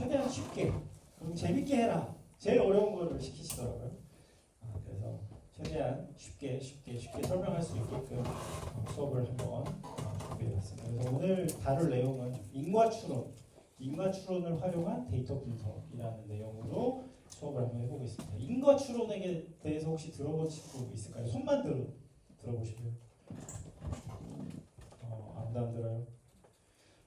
최대한 쉽게 그리고 재밌게 해라. 제일 어려운 거를 시키시더라고요. 그래서 최대한 쉽게 설명할 수 있게끔 수업을 한번 준비해봤습니다. 그래서 오늘 다룰 내용은 인과추론을 활용한 데이터 분석이라는 내용으로 수업을 한번 해보겠습니다. 인과추론에 대해서 혹시 들어본 친구 있을까요? 손만 들어보실래요? 아무도 안 들어요?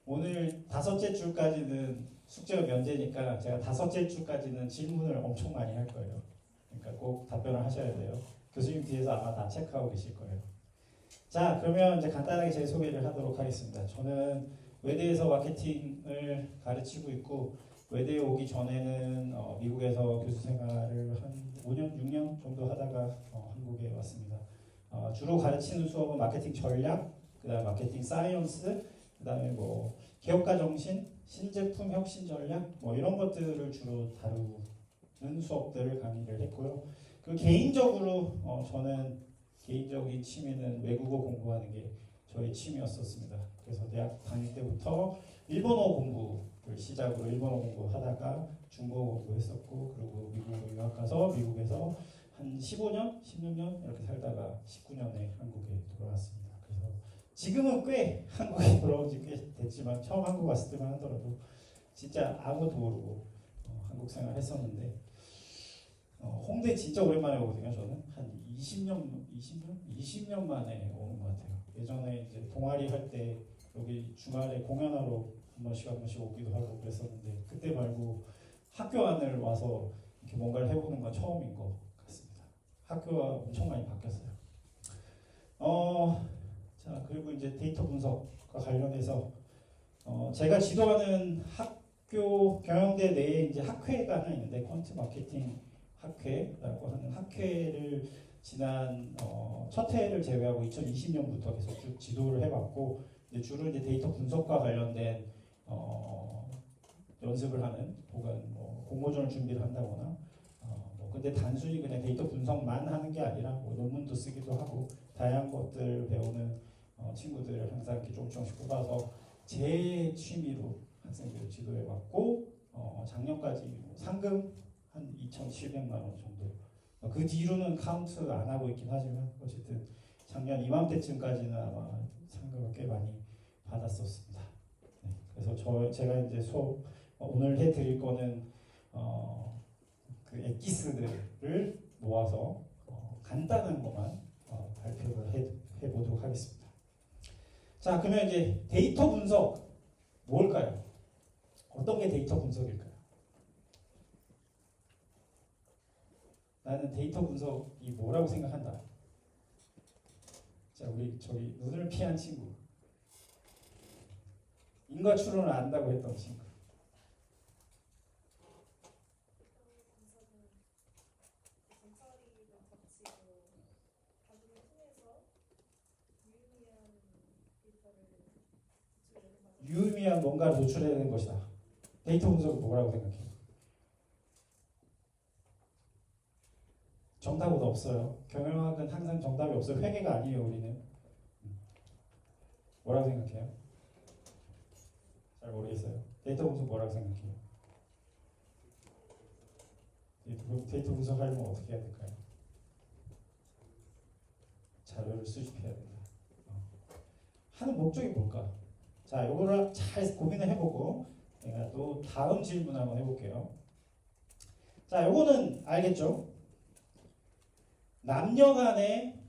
오늘 5째 줄까지는 숙제가 면제니까 제가 5째 줄까지는 질문을 엄청 많이 할 거예요. 그러니까 꼭 답변을 하셔야 돼요. 교수님 뒤에서 아마 다 체크하고 계실 거예요. 자, 그러면 이제 간단하게 제 소개를 하도록 하겠습니다. 저는 외대에서 마케팅을 가르치고 있고 외대에 오기 전에는 미국에서 교수 생활을 한 5년, 6년 정도 하다가 한국에 왔습니다. 주로 가르치는 수업은 마케팅 전략, 그다음에 마케팅 사이언스, 그다음에 뭐 개혁가 정신, 신제품 혁신 전략 뭐 이런 것들을 주로 다루는 수업들을 강의를 했고요. 그 개인적으로 저는 개인적인 취미는 외국어 공부하는 게 저의 취미였었습니다. 그래서 대학 다닐 때부터 일본어 공부를 시작으로 일본어 공부하다가 중국어 공부했었고 그리고 미국으로 유학 가서 미국에서 한 15년, 16년 이렇게 살다가 19년에 한국에 돌아왔습니다. 그래서 지금은 꽤 한국에 돌아온 지 꽤 됐지만 처음 한국 왔을 때만 하더라도 진짜 아무도 모르고 한국 생활 했었는데 홍대 진짜 오랜만에 오거든요. 저는 한 20년 만에 오는 것 같아요. 예전에 이제 동아리 할 때 여기 주말에 공연하러 한 번씩 오기도 하고 그랬었는데 그때 말고 학교 안을 와서 이렇게 뭔가를 해보는 건 처음인 것 같습니다. 학교가 엄청 많이 바뀌었어요. 자, 그리고 이제 데이터 분석과 관련해서 제가 지도하는 학교 경영대 내에 이제 학회가 하나 있는데 퀀트 마케팅 학회라고 하는 학회를 지난 첫 해를 제외하고 2020년부터 계속 쭉 지도를 해봤고 주로 이제 데이터 분석과 관련된 연습을 하는 혹은 뭐 공모전을 준비를 한다거나 근데 단순히 그냥 데이터 분석만 하는 게 아니라 뭐 논문도 쓰기도 하고 다양한 것들 배우는 친구들을 항상 이렇게 조금씩 뽑아서 제 취미로 학생들을 지도해봤고 작년까지 상금 한 2,700만 원 정도. 그 뒤로는 카운트 안 하고 있긴 하지만 어쨌든 작년 이맘때쯤까지는 아마 상금을 꽤 많이 받았었습니다. 네, 그래서 제가 이제 수업 오늘 해드릴 거는 그 엑기스들을 모아서 간단한 것만 발표를 해보도록 하겠습니다. 자, 그러면 이제 데이터 분석 뭘까요? 어떤 게 데이터 분석일까요? 나는 데이터 분석이 뭐라고 생각한다. 자, 우리 저기 눈을 피한 친구. 인과추론을 안다고 했던 친구. 유의미한 뭔가를 도출해내는 것이다. 데이터 분석은 뭐라고 생각해요? 정답은 없어요. 경영학은 항상 정답이 없어요. 회계가 아니에요, 우리는. 뭐라고 생각해요? 잘 모르겠어요. 데이터 분석 뭐라고 생각해요? 데이터 분석하려면 어떻게 해야 될까요? 자료를 수집해야 된다. 하는 목적이 뭘까? 자, 이거를 잘 고민을 해보고 내가 또 다음 질문 한번 해볼게요. 자, 요거는 알겠죠? 남녀 간의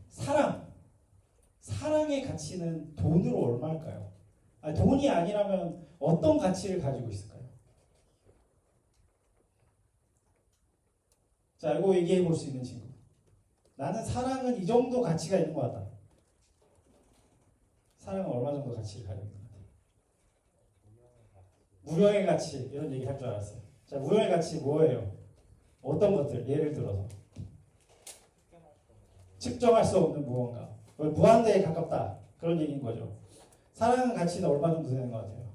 사랑의 가치는 돈으로 얼마일까요? 돈이 아니라면 어떤 가치를 가지고 있을까요? 자, 이거 얘기해 볼 수 있는 친구. 나는 사랑은 이 정도 가치가 있는 것 같다. 사랑은 얼마 정도 가치를 가지고 있는 것 같아요? 무형의 가치 이런 얘기 할 줄 알았어요. 자, 무형의 가치 뭐예요? 어떤 것들? 예를 들어서 측정할 수 없는 무언가, 무한대에 가깝다 그런 얘기인 거죠. 사랑의 가치는 얼마 정도 되는 것 같아요?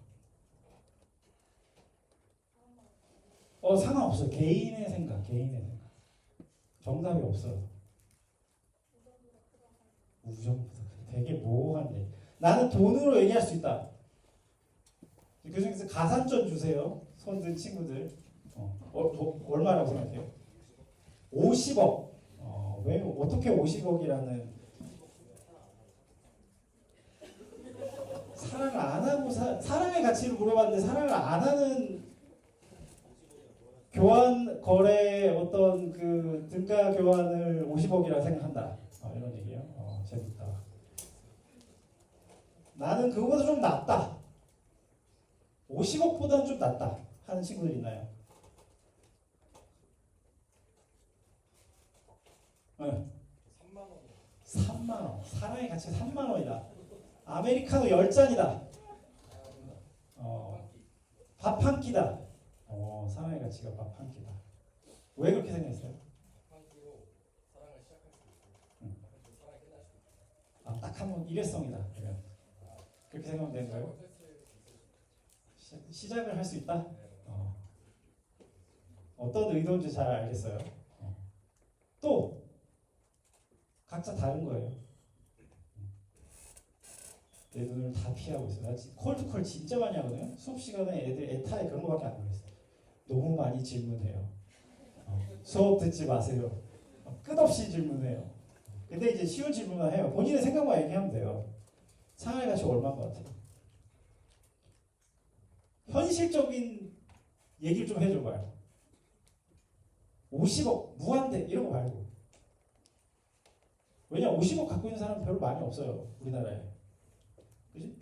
상관없어요. 개인의 생각. 정답이 없어요. 우정보다 되게 모호한데 나는 돈으로 얘기할 수 있다. 교수님께서 가산점 주세요. 손 든 친구들 얼마라고 생각해요? 50억. 왜 어떻게 50억이라는 사랑을 안 하고 사랑의 가치를 물어봤는데 사랑을 안 하는 교환 거래 어떤 그 등가 교환을 50억이라 생각한다. 이런 얘기예요. 재밌다. 나는 그거보다 좀 낫다. 50억보다는 좀 낫다 하는 친구들 있나요? 네. 3만 원. 사랑의 가치가 3만 원이다. 아메리카노 10잔이다. 밥 한 끼다. 사랑의 가치가 밥 한 끼다. 왜 그렇게 생각했어요? 한 끼로 사랑을 시작할 수 있고 사랑이 끝날 수 있고. 딱 한 번 일회성이다. 그렇게 생각하면 되는 거예요? 시작을 할 수 있다? 어떤 의도인지 잘 알겠어요. 또 각자 다른 거예요. 내 눈을 다 피하고 있어. 나 콜투콜 진짜 많이 하거든요. 수업 시간에 애들 애타에 그런 거밖에 안 보겠어. 너무 많이 질문해요. 수업 듣지 마세요. 끝없이 질문해요. 근데 이제 쉬운 질문만 해요. 본인의 생각만 얘기하면 돼요. 상하이 가치 얼마인 것 같아요? 현실적인 얘기를 좀 해줘봐요. 50억, 무한대 이런 거 말고. 왜냐 50억 갖고 있는 사람 별로 많이 없어요. 우리나라에. 그지?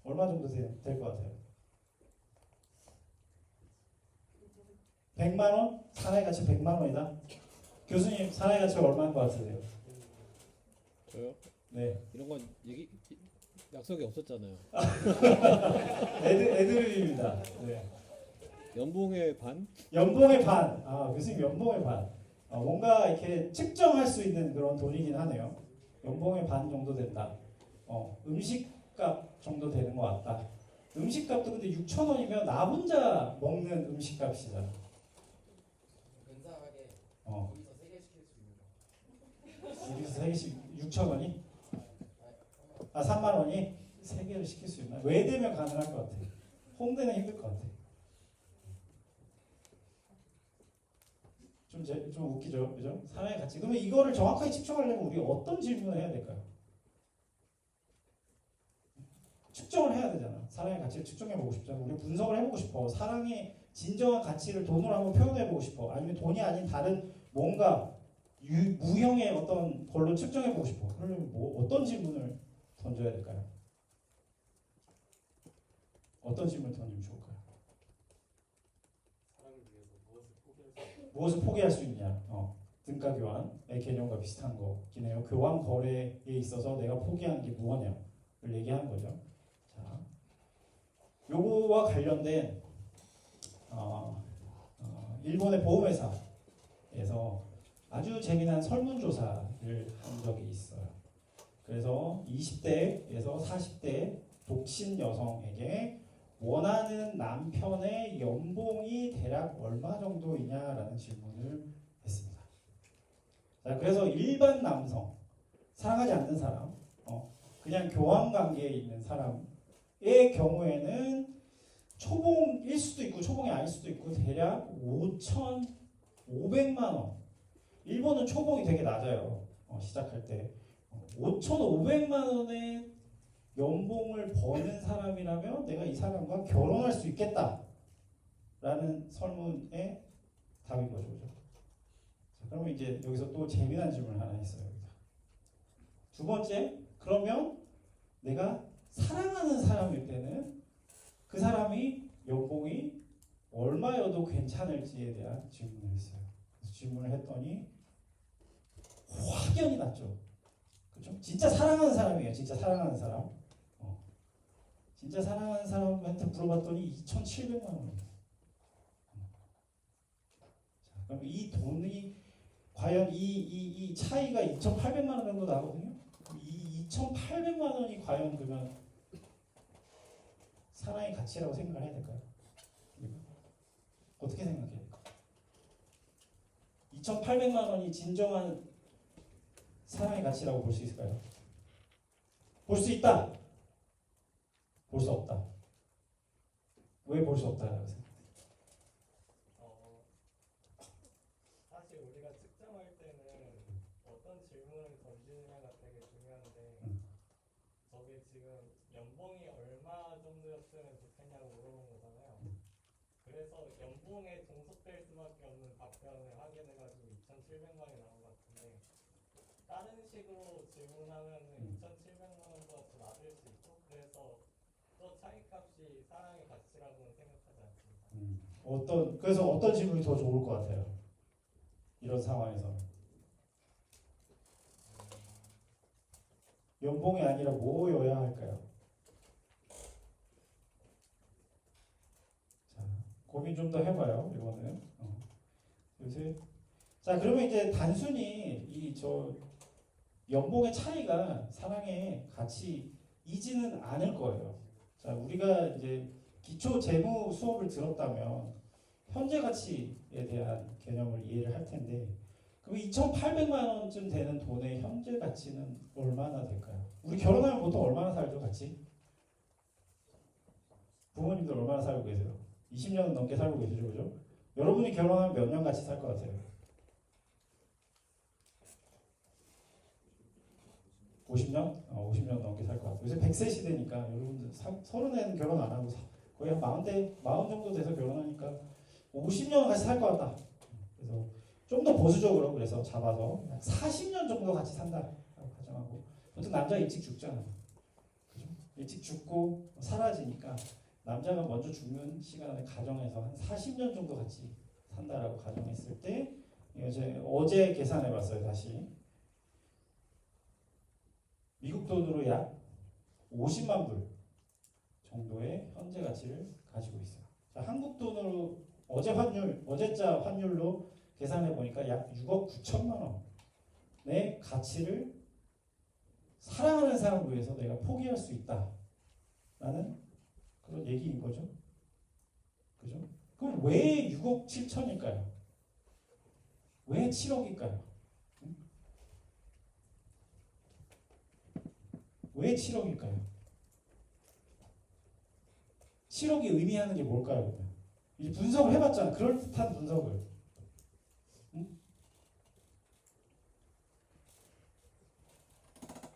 얼마 정도 될 것 같아요? 100만 원? 사나이 가치 100만 원이다? 교수님 사나이 가치가 얼마인 것 같으세요? 저요? 네. 이런 건 약속이 없었잖아요. 애드립입니다. 네. 연봉의 반? 연봉의 반. 교수님 연봉의 반. 뭔가 이렇게 측정할 수 있는 그런 돈이긴 하네요. 연봉의 반 정도 된다. 음식값 정도 되는 것 같다. 음식값도 근데 6,000원이면 나 혼자 먹는 음식값이잖아. 근사하게 어. 여기서 3개 시킬 수 있는 거. 여기서 3개씩 6,000원이? 3만 원이? 3개를 시킬 수 있나? 외대면 가능할 것 같아. 홍대는 힘들 것 같아. 좀 웃기죠, 그죠? 사랑의 가치. 그러면 이거를 정확하게 측정하려면 우리 어떤 질문을 해야 될까요? 측정을 해야 되잖아. 사랑의 가치를 측정해보고 싶잖아. 우리 분석을 해보고 싶어. 사랑의 진정한 가치를 돈으로 한번 표현해보고 싶어. 아니면 돈이 아닌 다른 뭔가 무형의 어떤 걸로 측정해보고 싶어. 그러면 어떤 질문을 던져야 될까요? 어떤 질문을 던지면 좋을까요? 사랑을 위해서 무엇을 포기할 수 있는 무엇을 포기할 수 있냐? 등가 교환의 개념과 비슷한 거긴 해요. 교환 거래에 있어서 내가 포기한 게 무엇냐를 얘기하는 거죠. 자, 요거와 관련된 일본의 보험회사에서 아주 재미난 설문조사를 한 적이 있어요. 그래서 20대에서 40대 독신 여성에게 원하는 남편의 연봉이 대략 얼마 정도이냐라는 질문을 했습니다. 자, 그래서 일반 남성, 사랑하지 않는 사람, 그냥 교환 관계에 있는 사람의 경우에는 초봉일 수도 있고 초봉이 아닐 수도 있고 대략 5,500만 원. 일본은 초봉이 되게 낮아요. 시작할 때 5,500만 원의 연봉을 버는 사람이라면 내가 이 사람과 결혼할 수 있겠다라는 설문의 답인 거죠. 그죠? 자, 그러면 이제 여기서 또 재미난 질문을 하나 했어요. 두 번째, 그러면 내가 사랑하는 사람일 때는 그 사람이 연봉이 얼마여도 괜찮을지에 대한 질문을 했어요. 그래서 질문을 했더니 확연히 낮죠. 그렇죠? 진짜 사랑하는 사람이에요. 진짜 사랑하는 사람. 진짜 사랑하는 사람한테 물어봤더니 2,700만 원이에요. 자, 그럼 이 돈이 과연 이 차이가 2,800만 원 정도 나거든요. 이 2,800만 원이 과연 그러면 사랑의 가치라고 생각을 해야 될까요? 어떻게 생각해야 될까요? 2,800만 원이 진정한 사랑의 가치라고 볼 수 있을까요? 볼 수 있다. 볼 수 없다. 왜 볼 수 없다라고 생각해요? 받았으면 좋겠냐고 물어본 거잖아요. 그래서 연봉에 종속될 수밖에 없는 답변을 하게 돼가지고 2,700만이 나온 것 같은데 다른 식으로 질문하면은 2,700만 원보다 더 낮을 수 있고 그래서 또 차이값이 사랑의 가치라고는 생각하지 않습니다. 그래서 어떤 질문이 더 좋을 것 같아요? 이런 상황에서 연봉이 아니라 뭐여야 할까요? 자, 고민 좀 더 해봐요. 이거는. 요새 자 그러면 이제 단순히 이 저 연봉의 차이가 사랑의 가치이지는 않을 거예요. 자 우리가 이제 기초 재무 수업을 들었다면 현재 가치에 대한 개념을 이해를 할 텐데 그럼 2,800만 원쯤 되는 돈의 현재 가치는 얼마나 될까요? 우리 결혼하면 보통 얼마나 살죠, 같이? 부모님들 얼마나 살고 계세요? 20년 넘게 살고 계시죠, 그죠? 여러분이 결혼하면 몇 년 같이 살 것 같아요? 50년? 50년 넘게 살 것 같아요. 요새 100세 시대니까 여러분들 30에는 결혼 안 하고 거의 한 40 정도 돼서 결혼하니까 50년 같이 살 것 같다. 그래서 좀 더 보수적으로 그래서 잡아서 40년 정도 같이 산다라고 가정하고 보통 남자 일찍 죽잖아요. 그죠? 일찍 죽고 사라지니까 남자가 먼저 죽는 시간을 가정해서 한 40년 정도 같이 산다라고 가정했을 때 이제 어제 계산해봤어요. 다시 미국 돈으로 약 50만 불 정도의 현재 가치를 가지고 있어요. 자, 한국 돈으로 어제자 환율로 계산해 보니까 약 6억 9천만 원의 가치를 사랑하는 사람을 위해서 내가 포기할 수 있다라는 그런 얘기인 거죠. 그죠? 그럼 왜 6억 7천일까요? 왜 7억일까요? 왜 7억일까요? 7억이 의미하는 게 뭘까요? 그러면? 이제 분석을 해봤잖아. 그럴듯한 분석을.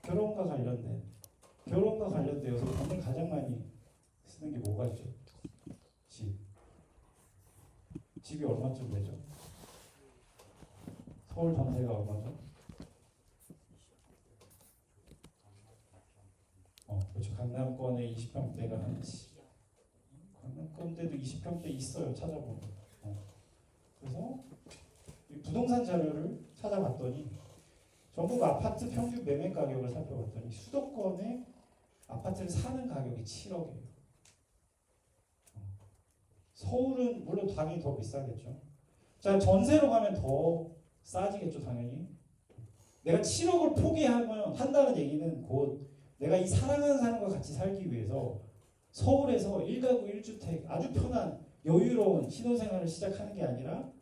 결혼과 관련되어서 돈을 가장 많이 쓰는 게 뭐가 있죠? 집이 얼마쯤 되죠? 서울 전세가 얼마죠? 그렇죠. 강남권에 20평대가 강남권대도 20평대 있어요. 찾아보면. 그래서 이 부동산 자료를 찾아봤더니 전국 아파트 평균 매매 가격을 살펴봤더니 수도권의 아파트를 사는 가격이 7억이에요. 서울은 물론 당연히 더 비싸겠죠. 자, 전세로 가면 더 싸지겠죠, 당연히. 내가 7억을 한다는 얘기는 곧 내가 이 사랑하는 사람과 같이 살기 위해서 서울에서 1가구 1주택 아주 편한 여유로운 신혼생활을 시작하는 게 아니라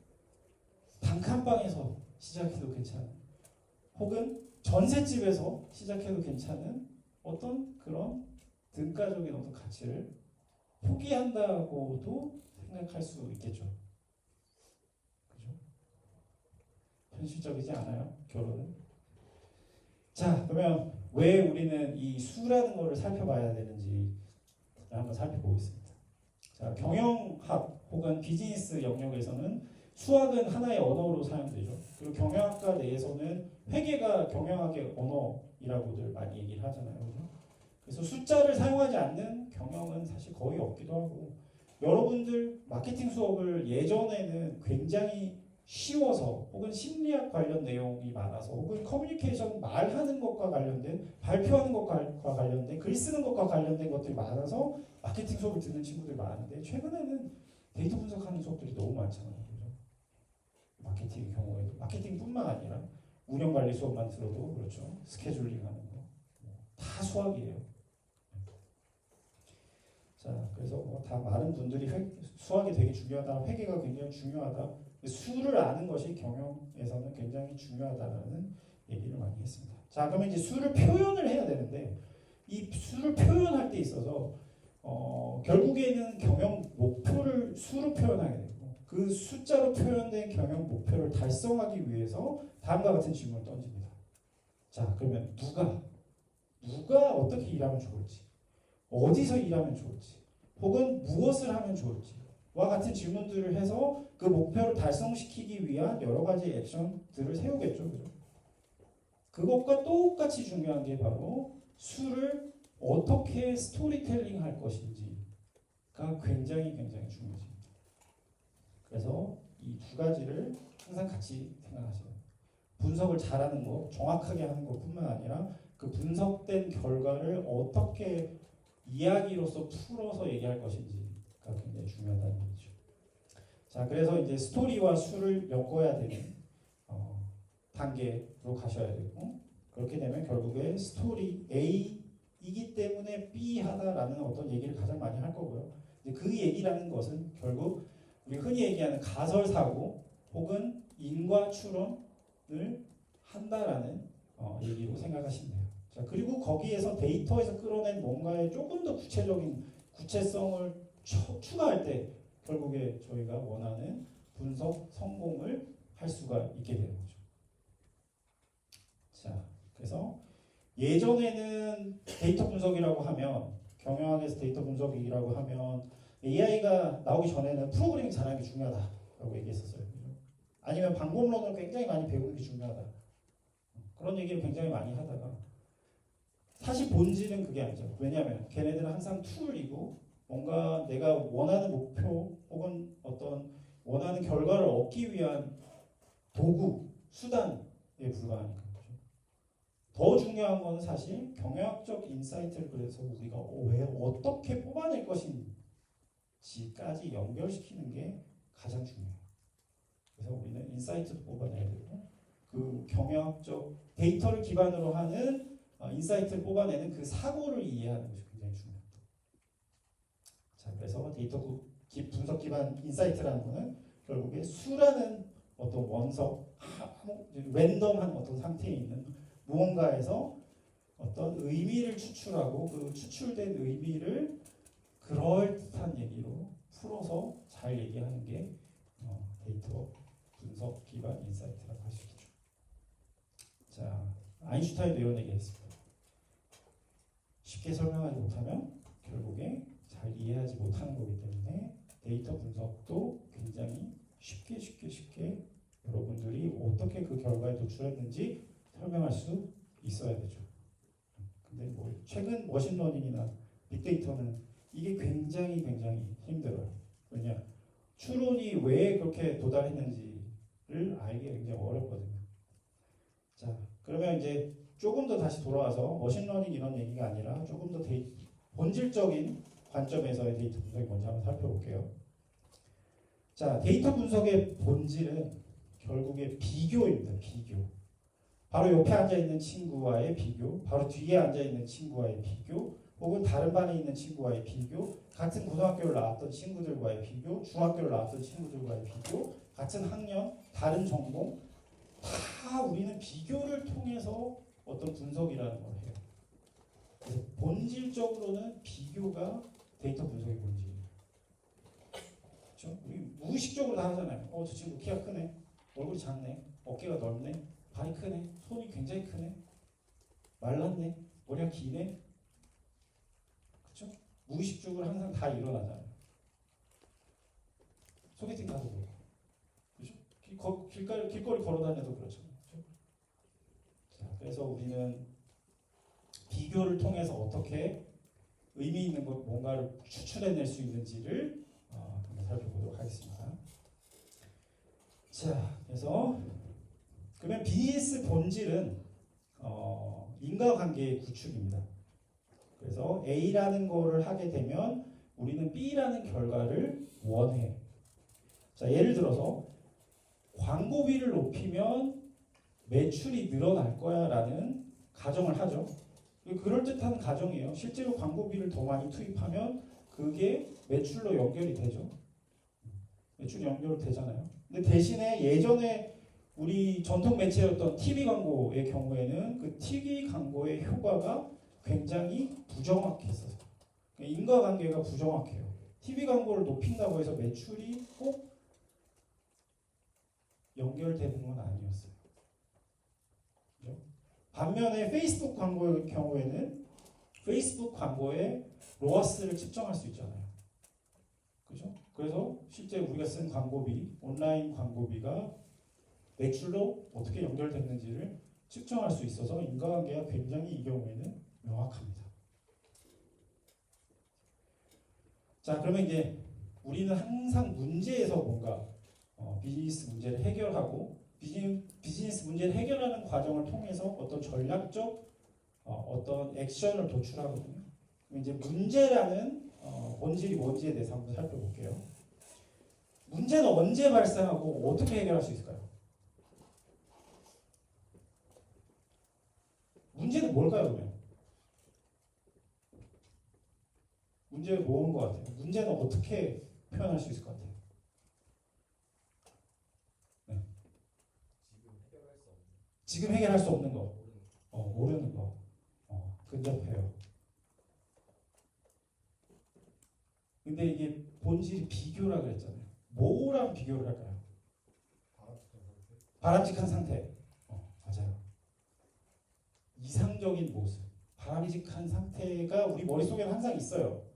단칸방에서 시작해도 괜찮은 혹은 전셋집에서 시작해도 괜찮은 어떤 그런 등가적인 어떤 가치를 포기한다고도 생각할 수 있겠죠. 그죠? 현실적이지 않아요, 결혼은? 자, 그러면 왜 우리는 이 수라는 거를 살펴봐야 되는지 한번 살펴보겠습니다. 자, 경영학 혹은 비즈니스 영역에서는 수학은 하나의 언어로 사용되죠. 그리고 경영학과 내에서는 회계가 경영학의 언어이라고들 많이 얘기를 하잖아요. 그죠? 그래서 숫자를 사용하지 않는 경영은 사실 거의 없기도 하고 여러분들 마케팅 수업을 예전에는 굉장히 쉬워서 혹은 심리학 관련 내용이 많아서 혹은 커뮤니케이션 말하는 것과 관련된 발표하는 것과 관련된 글 쓰는 것과 관련된 것들이 많아서 마케팅 수업을 듣는 친구들이 많은데 최근에는 데이터 분석하는 수업들이 너무 많잖아요. 그죠? 마케팅의 경우에도 마케팅뿐만 아니라 운영관리 수업만 들어도 그렇죠. 스케줄링 하는 거 다 수학이에요. 자, 그래서 다 많은 분들이 수학이 되게 중요하다, 회계가 굉장히 중요하다, 수를 아는 것이 경영에서는 굉장히 중요하다라는 얘기를 많이 했습니다. 자, 그러면 이제 수를 표현을 해야 되는데 이 수를 표현할 때 있어서 결국에는 경영 목표를 수로 표현하게 되고 그 숫자로 표현된 경영 목표를 달성하기 위해서 다음과 같은 질문을 던집니다. 자, 그러면 누가 어떻게 일하면 좋을지, 어디서 일하면 좋을지, 혹은 무엇을 하면 좋을지와 같은 질문들을 해서 그 목표를 달성시키기 위한 여러 가지 액션들을 세우겠죠. 그죠? 그것과 똑같이 중요한 게 바로 수를 어떻게 스토리텔링 할 것인지가 굉장히 중요해집니다. 그래서 이 두 가지를 항상 같이 생각하셔야 돼요. 분석을 잘하는 것, 정확하게 하는 것뿐만 아니라 그 분석된 결과를 어떻게 이야기로서 풀어서 얘기할 것인지가 굉장히 중요하다는 얘기죠. 자, 그래서 이제 스토리와 수를 엮어야 되는 단계로 가셔야 되고, 그렇게 되면 결국에 스토리 A이기 때문에 B 하다라는 어떤 얘기를 가장 많이 할 거고요. 이제 그 얘기라는 것은 결국 우리 흔히 얘기하는 가설사고 혹은 인과 추론을 한다라는 얘기로 생각하시면 돼요. 자, 그리고 거기에서 데이터에서 끌어낸 뭔가의 조금 더 구체적인 구체성을 추가할 때 결국에 저희가 원하는 분석 성공을 할 수가 있게 되는 거죠. 자, 그래서 예전에는 데이터 분석이라고 하면 경영학에서 데이터 분석이라고 하면 AI가 나오기 전에는 프로그래밍 잘하는 게 중요하다라고 얘기했었어요. 아니면 방법론을 굉장히 많이 배우는 게 중요하다. 그런 얘기를 굉장히 많이 하다가 사실 본질은 그게 아니죠. 왜냐하면 걔네들은 항상 툴이고 뭔가 내가 원하는 목표 혹은 어떤 원하는 결과를 얻기 위한 도구, 수단에 불과하니까. 더 중요한 건 사실 경영학적 인사이트를 그래서 우리가 왜 어떻게 뽑아낼 것인지까지 연결시키는 게 가장 중요해요. 그래서 우리는 인사이트도 뽑아내야 되고 그 경영학적 데이터를 기반으로 하는 인사이트를 뽑아내는 그 사고를 이해하는 것이 굉장히 중요합니다. 자, 그래서 데이터 분석 기반 인사이트라는 거는 결국에 수라는 어떤 원석, 랜덤한 어떤 상태에 있는 무언가에서 어떤 의미를 추출하고 그 추출된 의미를 그럴듯한 얘기로 풀어서 잘 얘기하는 게 데이터 분석 기반 인사이트라고 할 수 있죠. 자, 아인슈타인도 이런 얘기했습니다. 쉽게 설명하지 못하면 결국에 잘 이해하지 못하는 거기 때문에 데이터 분석도 굉장히 쉽게 여러분들이 어떻게 그 결과에 도출했는지 설명할 수 있어야 되죠. 근데 뭐 최근 머신러닝이나 빅데이터는 이게 굉장히 힘들어요. 왜냐? 추론이 왜 그렇게 도달했는지를 알기 굉장히 어렵거든요. 자, 그러면 이제 조금 더 다시 돌아와서 머신러닝 이런 얘기가 아니라 조금 더 본질적인 관점에서의 데이터 분석이 뭔지 한번 살펴볼게요. 자, 데이터 분석의 본질은 결국에 비교입니다. 비교. 바로 옆에 앉아있는 친구와의 비교, 바로 뒤에 앉아있는 친구와의 비교, 혹은 다른 반에 있는 친구와의 비교, 같은 고등학교를 나왔던 친구들과의 비교, 중학교를 나왔던 친구들과의 비교, 같은 학년, 다른 전공, 다 우리는 비교를 통해서 어떤 분석이라는 걸 해요. 그래서 본질적으로는 비교가 데이터 분석의 본질이에요. 그렇죠? 우리 무의식적으로 다 하잖아요. 저 친구 키가 크네, 얼굴이 작네, 어깨가 넓네, 발이 크네, 손이 굉장히 크네, 말랐네, 머리가 기네. 그렇죠? 무의식적으로 항상 다 일어나잖아요. 소개팅 가도 그렇고, 그렇죠? 길거리 걸어다녀도 그렇잖아요. 그렇죠? 자, 그래서 우리는 비교를 통해서 어떻게 의미 있는 것 뭔가를 추출해낼 수 있는지를 한번 살펴보도록 하겠습니다. 자, 그래서 그러면 비즈니스 본질은 인과관계의 구축입니다. 그래서 A라는 거를 하게 되면 우리는 B라는 결과를 원해. 자, 예를 들어서 광고비를 높이면 매출이 늘어날 거야 라는 가정을 하죠. 그럴듯한 가정이에요. 실제로 광고비를 더 많이 투입하면 그게 매출로 연결이 되죠. 매출이 연결되잖아요. 근데 대신에 예전에 우리 전통 매체였던 TV 광고의 경우에는 그 TV 광고의 효과가 굉장히 부정확했어요. 인과관계가 부정확해요. TV 광고를 높인다고 해서 매출이 꼭 연결되는 건 아니었어요. 그죠? 반면에 페이스북 광고의 경우에는 페이스북 광고의 로어스를 측정할 수 있잖아요. 그죠? 그래서 실제 우리가 쓴 광고비, 온라인 광고비가 매출로 어떻게 연결됐는지를 측정할 수 있어서 인과관계가 굉장히 이 경우에는 명확합니다. 자, 그러면 이제 우리는 항상 문제에서 뭔가 비즈니스 문제를 해결하고 비즈니스 문제를 해결하는 과정을 통해서 어떤 전략적 어떤 액션을 도출하거든요. 그럼 이제 문제라는 본질이 뭔지에 대해서 한번 살펴볼게요. 문제는 언제 발생하고 어떻게 해결할 수 있을까요? 문제는 뭘까요, 그러면? 문제는 뭐인 것 같아요? 문제는 어떻게 표현할 수 있을 것 같아요? 네. 지금 해결할 수 없는 거. 모르는 거. 근접해요. 근데 이게 본질이 비교라 그랬잖아요. 뭐랑 비교를 할까요? 바람직한 상태. 맞아요. 이상적인 모습. 바람직한 상태가 우리 머릿속에는 항상 있어요.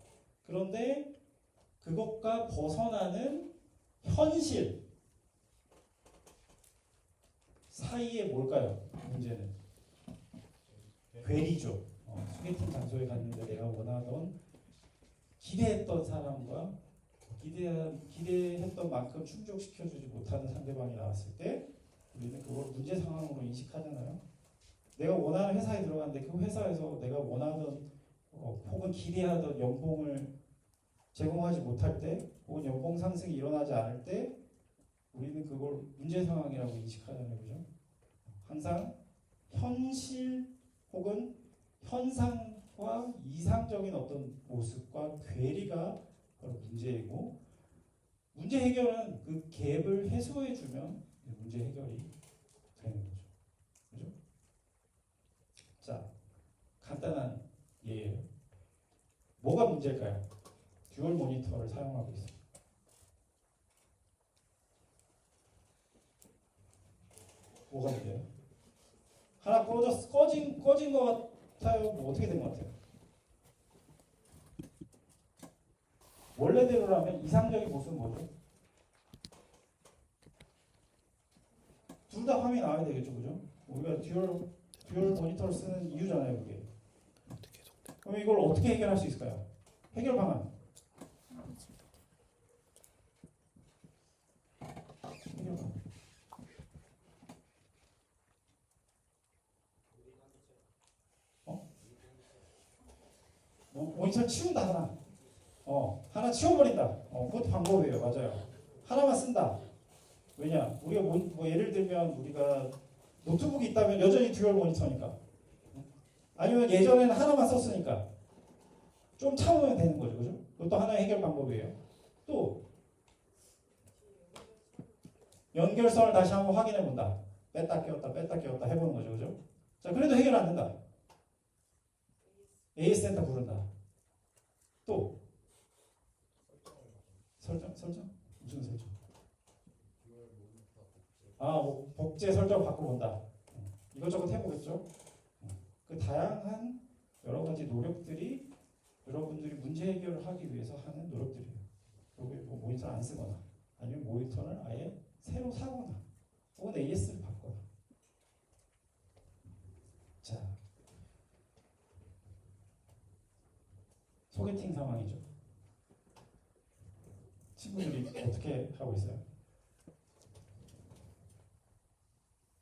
그런데 그것과 벗어나는 현실 사이에 뭘까요? 문제는 괴리죠. 소개팅 장소에 갔는데 내가 원하던 기대했던 사람과 기대했던 만큼 충족시켜주지 못하는 상대방이 나왔을 때 우리는 그걸 문제 상황으로 인식하잖아요. 내가 원하는 회사에 들어갔는데 그 회사에서 내가 원하던 혹은 기대하던 연봉을 제공하지 못할 때 혹은 연봉 상승이 일어나지 않을 때 우리는 그걸 문제 상황이라고 인식하잖아요. 그죠? 항상 현실 혹은 현상과 이상적인 어떤 모습과 괴리가 바로 문제이고 문제 해결은 그 갭을 해소해 주면 문제 해결이 되는 거죠. 그죠? 자, 간단한 예예요. 뭐가 문제일까요? 듀얼 모니터를 사용하고 있어요. 뭐가 문제예요? 하나 꺼진 것 같아요? 뭐 어떻게 된 것 같아요? 원래대로라면 이상적인 모습은 뭐죠? 둘 다 화면이 나와야 되겠죠, 그죠? 우리가 듀얼 모니터를 쓰는 이유잖아요, 그게. 그럼 이걸 어떻게 해결할 수 있을까요? 해결 방안. 해결 방안. 모니터 치운다 하나. 하나 치워버린다. 그것도 방법이에요, 맞아요. 하나만 쓴다. 왜냐? 우리가 뭐 예를 들면 우리가 노트북이 있다면 여전히 듀얼 모니터니까. 아니면 예전에는 하나만 썼으니까 좀 참으면 되는 거죠, 그죠? 그것도 하나의 해결 방법이에요. 또 연결선을 다시 한번 확인해 본다. 뺐다 꼈다 해보는 거죠, 그죠? 자, 그래도 해결 안 된다. AS 센터 부른다. 또 설정? 무슨 설정? 뭐 복제 설정 바꿔본다. 이것저것 해보겠죠. 그 다양한 여러 가지 노력들이 여러분들이 문제 해결을 하기 위해서 하는 노력들이에요. 여기 뭐 모니터를 안 쓰거나 아니면 모니터를 아예 새로 사거나 혹은 AS를 바꿔라. 자, 소개팅 상황이죠. 친구들이 어떻게 하고 있어요?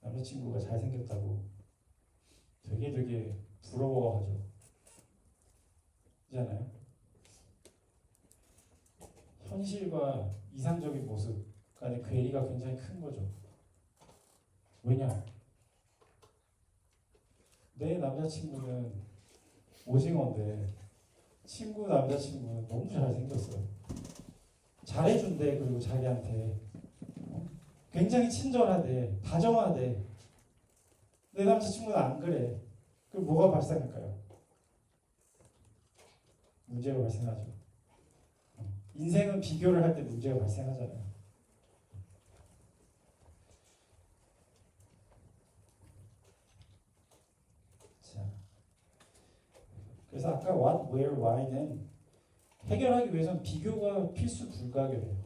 남자친구가 잘생겼다고 되게 부러워하죠. 그렇잖아요. 현실과 이상적인 모습 간의 괴리가 굉장히 큰 거죠. 왜냐? 내 남자친구는 오징어인데 친구 남자친구는 너무 잘생겼어요. 잘해준대. 그리고 자기한테 굉장히 친절하대, 다정하대. 내 남자친구는 안 그래. 그럼 뭐가 발생할까요? 문제가 발생하죠. 인생은 비교를 할 때 문제가 발생하잖아요. 자, 그래서 아까 what, where, why는 해결하기 위해서는 비교가 필수 불가결해요.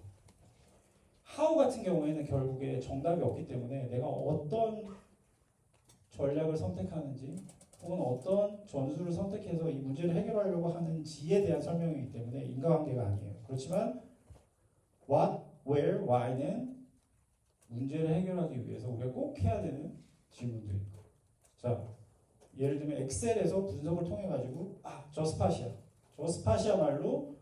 how 같은 경우에는 결국에 정답이 없기 때문에 내가 어떤 전략을 선택하는지 혹은 어떤 전술을 선택해서 이 문제를 해결하려고 하는지에 대한 설명이기 때문에 인과관계가 아니에요. 그렇지만 what, where, why는 문제를 해결하기 위해서 우리가 꼭 해야 되는 질문들입니다. 자, 예를 들면 엑셀에서 분석을 통해 가지고 저스팟이야말로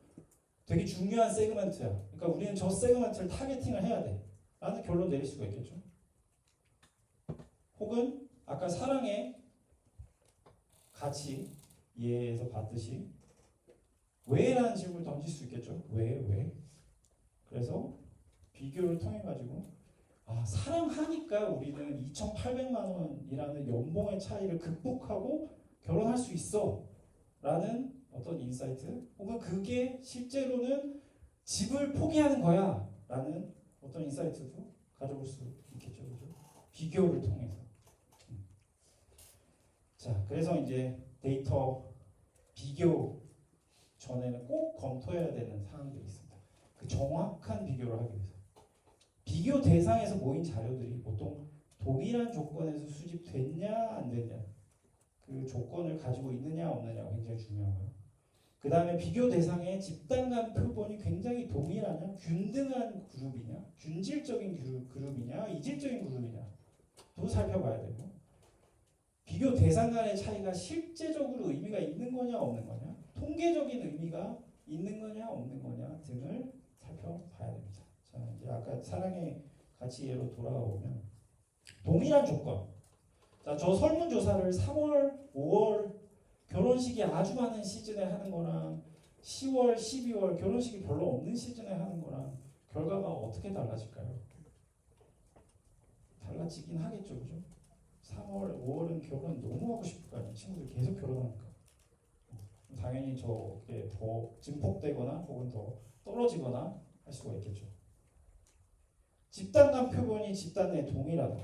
되게 중요한 세그먼트야. 그러니까 우리는 저 세그먼트를 타겟팅을 해야 돼. 라는 결론 내릴 수가 있겠죠. 혹은 아까 사랑의 가치 예에서 봤듯이 왜라는 질문을 던질 수 있겠죠. 왜? 그래서 비교를 통해 가지고 사랑하니까 우리는 2,800만 원이라는 연봉의 차이를 극복하고 결혼할 수 있어 라는 어떤 인사이트 혹은 그게 실제로는 집을 포기하는 거야 라는 어떤 인사이트도 가져볼 수 있겠죠. 그죠? 비교를 통해서. 자, 그래서 이제 데이터 비교 전에는 꼭 검토해야 되는 사항들이 있습니다. 그 정확한 비교를 하기 위해서. 비교 대상에서 모인 자료들이 보통 동일한 조건에서 수집됐냐 안 됐냐 그 조건을 가지고 있느냐 없느냐가 굉장히 중요하고요. 그 다음에 비교 대상의 집단간 표본이 굉장히 동일하냐 균등한 그룹이냐 균질적인 그룹이냐 이질적인 그룹이냐 도 살펴봐야 되고 비교 대상 간의 차이가 실제적으로 의미가 있는 거냐 없는 거냐 통계적인 의미가 있는 거냐 없는 거냐 등을 살펴봐야 됩니다. 자, 이제 아까 사랑의 가치 예로 돌아가 보면 동일한 조건. 자, 저 설문조사를 3월, 5월 결혼식이 아주 많은 시즌에 하는 거랑 10월, 12월 결혼식이 별로 없는 시즌에 하는 거랑 결과가 어떻게 달라질까요? 달라지긴 하겠죠, 그죠? 3월, 5월은 결혼 너무 하고 싶을 거 아니에요. 친구들 계속 결혼하니까. 당연히 저게 더 증폭되거나 혹은 더 떨어지거나 할 수가 있겠죠. 집단 간 표본이 집단 내 동일하다.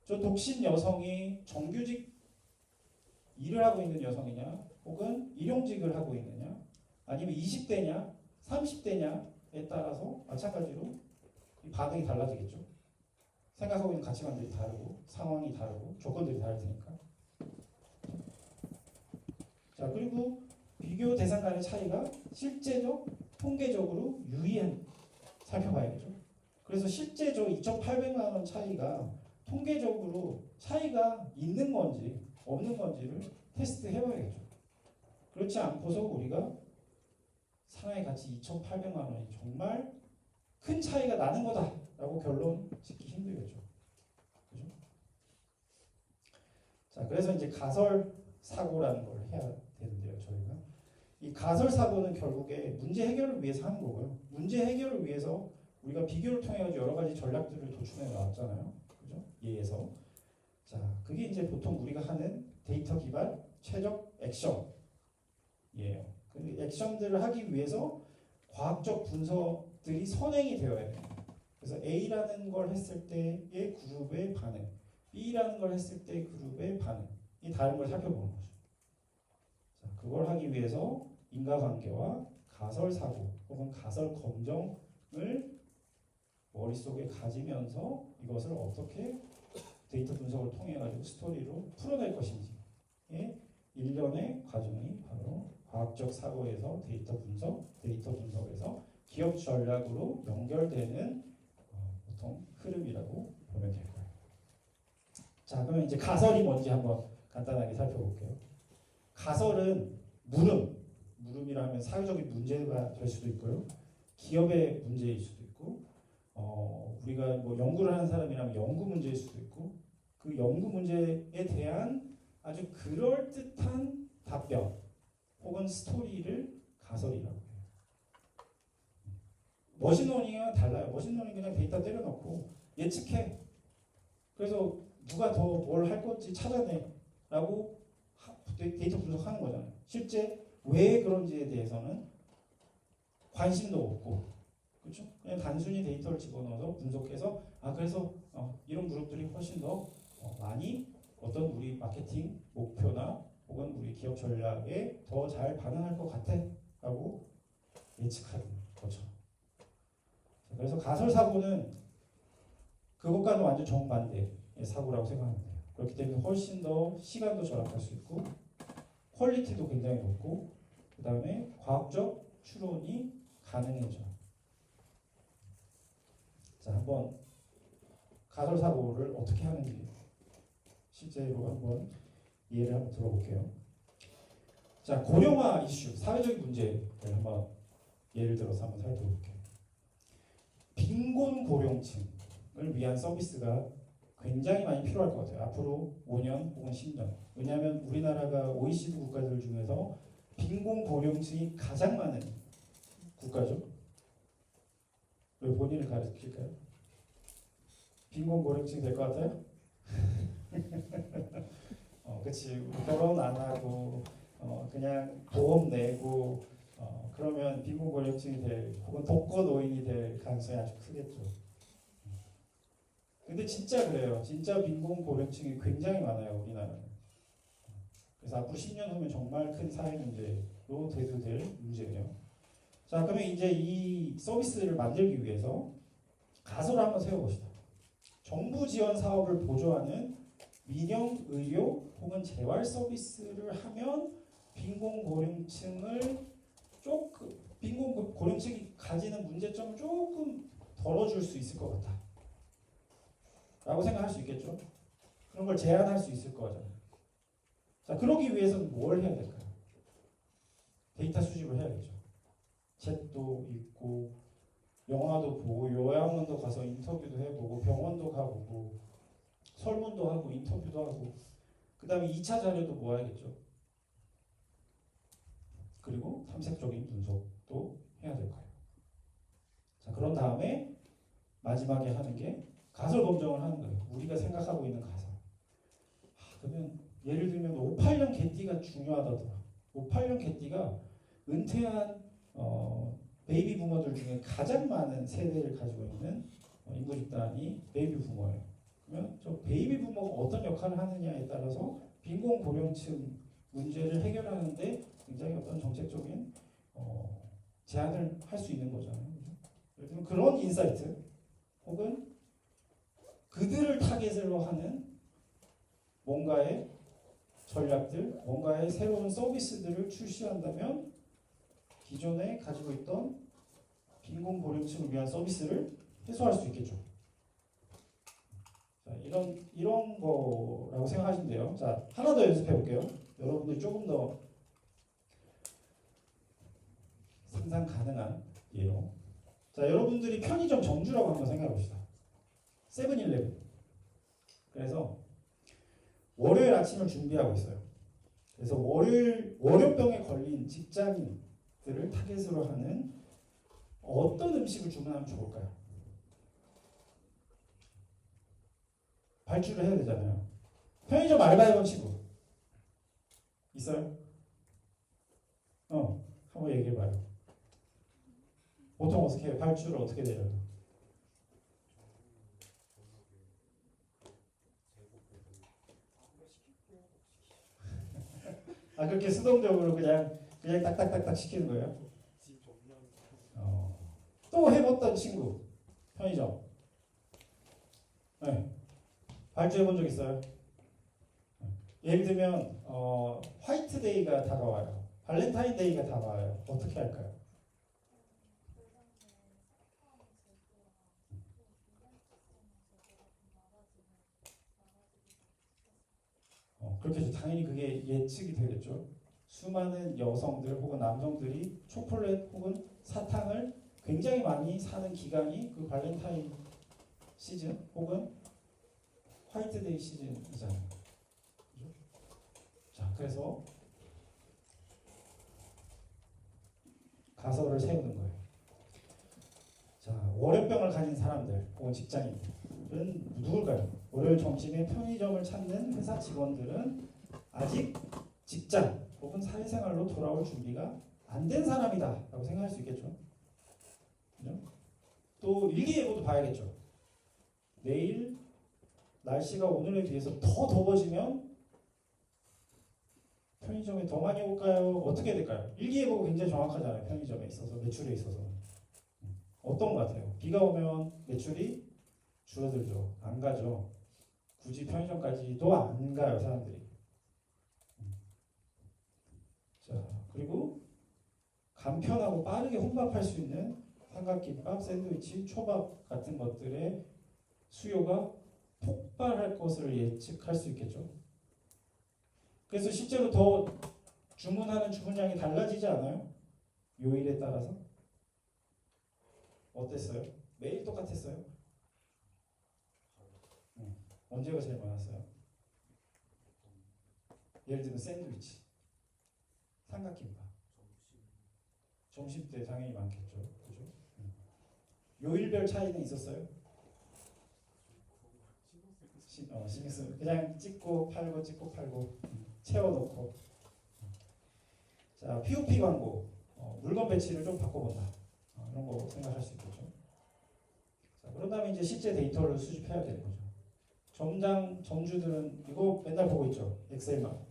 저 독신 여성이 정규직 일을 하고 있는 여성이냐 혹은 일용직을 하고 있느냐 아니면 20대냐 30대냐에 따라서 마찬가지로 이 반응이 달라지겠죠. 생각하고 있는 가치관들이 다르고 상황이 다르고 조건들이 다를 테니까. 자, 그리고 비교 대상 간의 차이가 실제적 통계적으로 유의한 살펴봐야겠죠. 그래서 실제 저 2,800만 원 차이가 통계적으로 차이가 있는 건지 없는 건지를 테스트 해봐야겠죠. 그렇지 않고서 우리가 사랑의 가치 2,800만 원이 정말 큰 차이가 나는 거다라고 결론 짓기 힘들겠죠. 그죠? 자, 그래서 이제 가설 사고라는 걸 해야 되는데요. 저희가 이 가설 사고는 결국에 문제 해결을 위해서 하는 거고요. 문제 해결을 위해서 우리가 비교를 통해 여러 가지 전략들을 도출해 나왔잖아요. 그죠? 예에서. 자, 그게 이제 보통 우리가 하는 데이터 기반 최적 액션이에요. 그 액션들을 하기 위해서 과학적 분석들이 선행이 되어야 돼요. 그래서 A라는 걸 했을 때의 그룹의 반응, B라는 걸 했을 때 그룹의 반응이 다른 걸 살펴보는 거죠. 자, 그걸 하기 위해서 인과관계와 가설 사고 혹은 가설 검정을 머릿속에 가지면서 이것을 어떻게 데이터 분석을 통해 가지고 스토리로 풀어낼 것인지의 일련의 과정이 바로 과학적 사고에서 데이터 분석에서 기업 전략으로 연결되는 보통 흐름이라고 보면 될 거예요. 자, 그러면 이제 가설이 뭔지 한번 간단하게 살펴볼게요. 가설은 물음이라면 사회적인 문제가 될 수도 있고요. 기업의 문제일 수도 있고 우리가 뭐 연구를 하는 사람이라면 연구 문제일 수도 있고 그 연구 문제에 대한 아주 그럴듯한 답변 혹은 스토리를 가설이라고 해요. 머신러닝은 달라요. 머신러닝 그냥 데이터 때려넣고 예측해. 그래서 누가 더 뭘 할 건지 찾아내라고 데이터 분석하는 거잖아요. 실제 왜 그런지에 대해서는 관심도 없고 그렇죠? 그냥 단순히 데이터를 집어넣어서 분석해서 그래서 이런 그룹들이 훨씬 더 많이 어떤 우리 마케팅 목표나 혹은 우리 기업 전략에 더 잘 반응할 것 같아 라고 예측하는 거죠. 그래서 가설 사고는 그것과는 완전 정반대의 사고라고 생각하면 돼요. 그렇기 때문에 훨씬 더 시간도 절약할 수 있고 퀄리티도 굉장히 높고 그 다음에 과학적 추론이 가능해져. 자, 한번 가설 사고를 어떻게 하는지 실제로 한번 이해를 한번 들어볼게요. 자, 고령화 이슈, 사회적인 문제를 한번 예를 들어서 한번 살펴볼게요. 빈곤 고령층을 위한 서비스가 굉장히 많이 필요할 것 같아요. 앞으로 5년 혹은 10년. 왜냐하면 우리나라가 OECD 국가들 중에서 빈곤 고령층이 가장 많은 국가죠. 왜 본인을 가르칠까요? 빈곤 고령층이 될 것 같아요? 그치. 결혼 안 하고 그냥 보험 내고 그러면 빈곤 고령층이 될 혹은 독거 노인이 될 가능성이 아주 크겠죠. 근데 진짜 그래요. 진짜 빈곤 고령층이 굉장히 많아요, 우리나라는. 그래서 앞으로 10년 후면 정말 큰 사회 문제로 대두될 문제예요. 자, 그러면 이제 이 서비스를 만들기 위해서 가설을 한번 세워봅시다. 정부 지원 사업을 보조하는 민영 의료 혹은 재활 서비스를 하면 빈곤 고령층을 조금 빈곤 고령층이 가지는 문제점을 조금 덜어줄 수 있을 것 같다. 라고 생각할 수 있겠죠. 그런 걸 제한할 수 있을 거잖아요. 자, 그러기 위해서는 뭘 해야 될까요? 데이터 수집을 해야겠죠. 책도 읽고 영화도 보고 요양원도 가서 인터뷰도 해보고 병원도 가보고 설문도 하고 인터뷰도 하고 그 다음에 2차 자료도 모아야겠죠. 그리고 탐색적인 분석도 해야 될 거예요. 자, 그런 다음에 마지막에 하는 게 가설 검증을 하는 거예요. 우리가 생각하고 있는 가설. 그러면 예를 들면 58년 개띠가 중요하다더라. 58년 개띠가 은퇴한 베이비 부머들 중에 가장 많은 세대를 가지고 있는 인구 집단이 베이비 부머예요. 그러면 저 베이비 부머가 어떤 역할을 하느냐에 따라서 빈곤 고령층 문제를 해결하는데 굉장히 어떤 정책적인 제안을 할 수 있는 거잖아요. 예를 들면 그런 인사이트 혹은 그들을 타겟으로 하는 뭔가의 전략들, 뭔가의 새로운 서비스들을 출시한다면 기존에 가지고 있던 빈곤 고령층을 위한 서비스를 해소할 수 있겠죠. 자, 이런 거라고 생각하시면 돼요. 자, 하나 더 연습해 볼게요. 여러분들이 조금 더 상상 가능한 예로. 자, 여러분들이 편의점 점주라고 한번 생각해 봅시다. 세븐일레븐. 그래서 월요일 아침을 준비하고 있어요. 그래서 월요병에 걸린 직장인들을 타겟으로 하는 어떤 음식을 주문하면 좋을까요? 발주를 해야 되잖아요. 편의점 알바해본 친구 있어요? 한번 얘기해봐요. 보통 어떻게 해요? 발주를 어떻게 내려요? 그렇게 수동적으로 그냥 딱딱딱딱 시키는 거예요? 또 해봤던 친구 편의점. 네. 발주해본 적 있어요? 예를 들면 화이트데이가 다가와요. 발렌타인데이가 다가와요. 어떻게 할까요? 그렇겠죠. 당연히 그게 예측이 되겠죠. 수많은 여성들 혹은 남성들이 초콜릿 혹은 사탕을 굉장히 많이 사는 기간이 그 발렌타인 시즌 혹은 화이트데이 시즌이잖아요. 그죠? 자, 그래서 가설을 세우는 거예요. 자, 월요병을 가진 사람들 혹은 직장인들은 누굴까요? 월요일 점심에 편의점을 찾는 회사 직원들은 아직 직장 혹은 사회생활로 돌아올 준비가 안 된 사람이다 라고 생각할 수 있겠죠. 그죠? 또 일기예보도 봐야겠죠. 내일 날씨가 오늘에 비해서 더 더워지면 편의점에 더 많이 올까요? 어떻게 될까요? 일기예보가 굉장히 정확하잖아요. 편의점에 있어서 매출에 있어서 어떤 것 같아요? 비가 오면 매출이 줄어들죠. 안 가죠. 굳이 편의점까지도 안 가요 사람들이. 자 그리고 간편하고 빠르게 혼밥할 수 있는 삼각김밥, 샌드위치, 초밥 같은 것들의 수요가 폭발할 것을 예측할 수 있겠죠. 그래서 실제로 더 주문하는 주문량이 달라지지 않아요? 요일에 따라서? 어땠어요? 매일 똑같았어요? 언제가 제일 많았어요? 예를 들면 샌드위치, 삼각김밥. 점심 때 당연히 많겠죠. 그죠? 요일별 차이는 있었어요? 신경 그냥 찍고 팔고 찍고 팔고 채워놓고. 자 POP 광고 물건 배치를 좀 바꿔본다. 이런 거 생각할 수 있겠죠. 자 그런 다음에 이제 실제 데이터를 수집해야 되는 거죠. 점장 점주들은 이거 맨날 보고 있죠. 엑셀만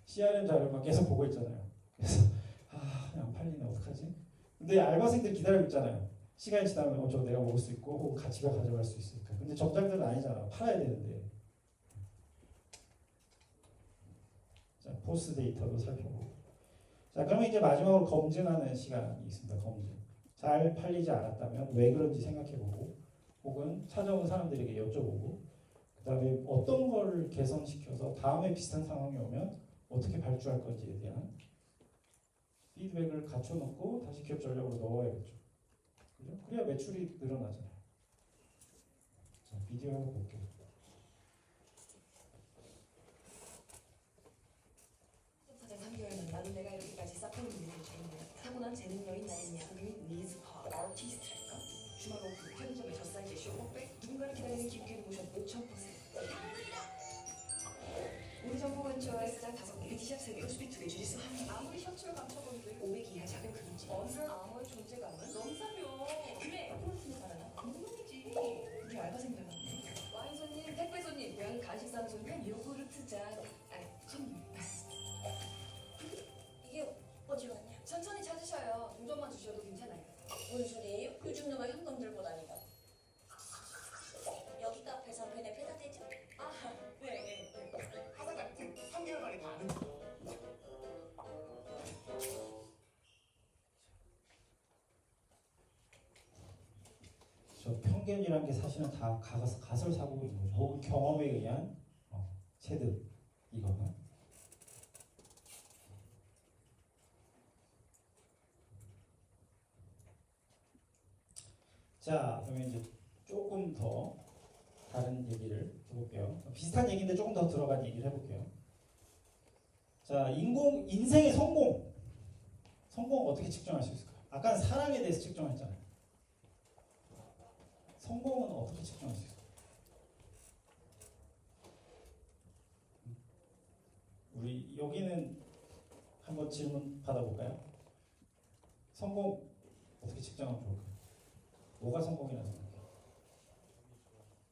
CRM 자료만 계속 보고 있잖아요. 그래서 안 팔리네 어떡하지? 근데 알바생들 기다리고 있잖아요. 시간이 지나면 저거 내가 먹을 수 있고 혹은 같이 가져갈 수 있으니까. 근데 점장들은 아니잖아. 팔아야 되는데. 자 포스 데이터도 살펴보고. 자 그러면 이제 마지막으로 검증하는 시간이 있습니다. 검증. 잘 팔리지 않았다면 왜 그런지 생각해보고 혹은 찾아온 사람들에게 여쭤보고 그 다음에 어떤 걸 개선시켜서 다음에 비슷한 상황이 오면 어떻게 발주할 건지에 대한 피드백을 갖춰놓고 다시 기업 전략으로 넣어야겠죠. 그죠? 그래야 매출이 늘어나잖아요. 자, 비디오 한번 볼게요. 사장 3개월만 나는 내가 이렇게까지 쌓아놓은 일을 잘했네. 타고난 재능력인 나의 야구인 리즈파 아티스트랄까? 주말 오후 편의점에 젖살게 쇼호백 누군가를 기다리는 김규리 모션 5,000%. 우리 정보원 좋아해 사장 5개, 뷰티샵 3개, 코스피 2개, 주짓수 1개. 아무리 셔츠를 감춰본들 500 이하 작은 금지. 언산 암호의 존재감은 너무 싸려. 그래, 프로틴을 말하나? 물론이지. 우리 알바생들 같네. 와인 손님, 택배 손님, 고양이 간식 사는 손님, 요구르트 잔. 아니, 손님. 이게 어디로 갔냐? 천천히 찾으셔요. 동전만 주셔도 괜찮아요. 뭔 소리예요? 요즘 누가 현금 들고 다니고. 여기 카페에서 맨날 페다대죠? 아, 네. 하사장 3개월 만에 다 아는 거. 저 편견이라는 게 사실은 다 가설사고인 거죠. 혹은 경험에 의한 체득이거나. 자, 그러면 이제 조금 더 다른 얘기를 해볼게요. 비슷한 얘기인데 조금 더 들어간 얘기를 해볼게요. 자, 인생의 성공. 성공 어떻게 측정할 수 있을까요? 아까는 사랑에 대해서 측정했잖아요. 성공은 어떻게 측정할 수 있을까요? 우리 여기는 한번 질문 받아볼까요? 성공 어떻게 측정하면 좋을까요? 뭐가 성공이라고 생각해요?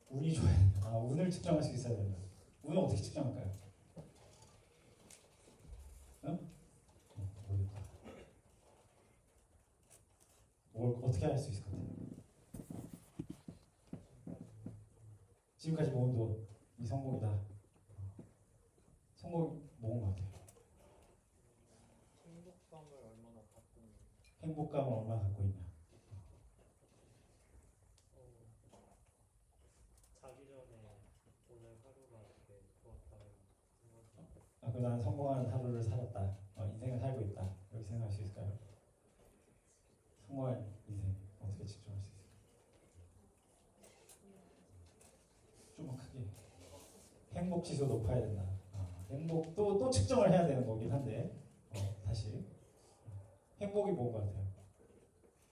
운이 좋아야 된다. 운을 측정할 수 있어야 된다. 운은 어떻게 측정할까요? 모르겠다. 뭘 어떻게 할 수 있을 것 같아요? 지금까지 모은 돈이 성공이다. 성공이 모은 것 같아요. 행복감을 얼마나 갖고 있는. 행복감을 얼마나 갖고 있나. 자기 전에 오늘 하루가 되게 좋았다는 생각이. 그럼 난 성공한 하루를 살았다. 인생을 살고 있다. 이렇게 생각할 수 있을까요? 성공한 인생 어떻게 측정할 수 있을까요? 좀 크게. 행복 지수 높아야 된다. 행복도 또 측정을 해야 되는 거긴 한데 다시 행복이 뭔 것 같아요?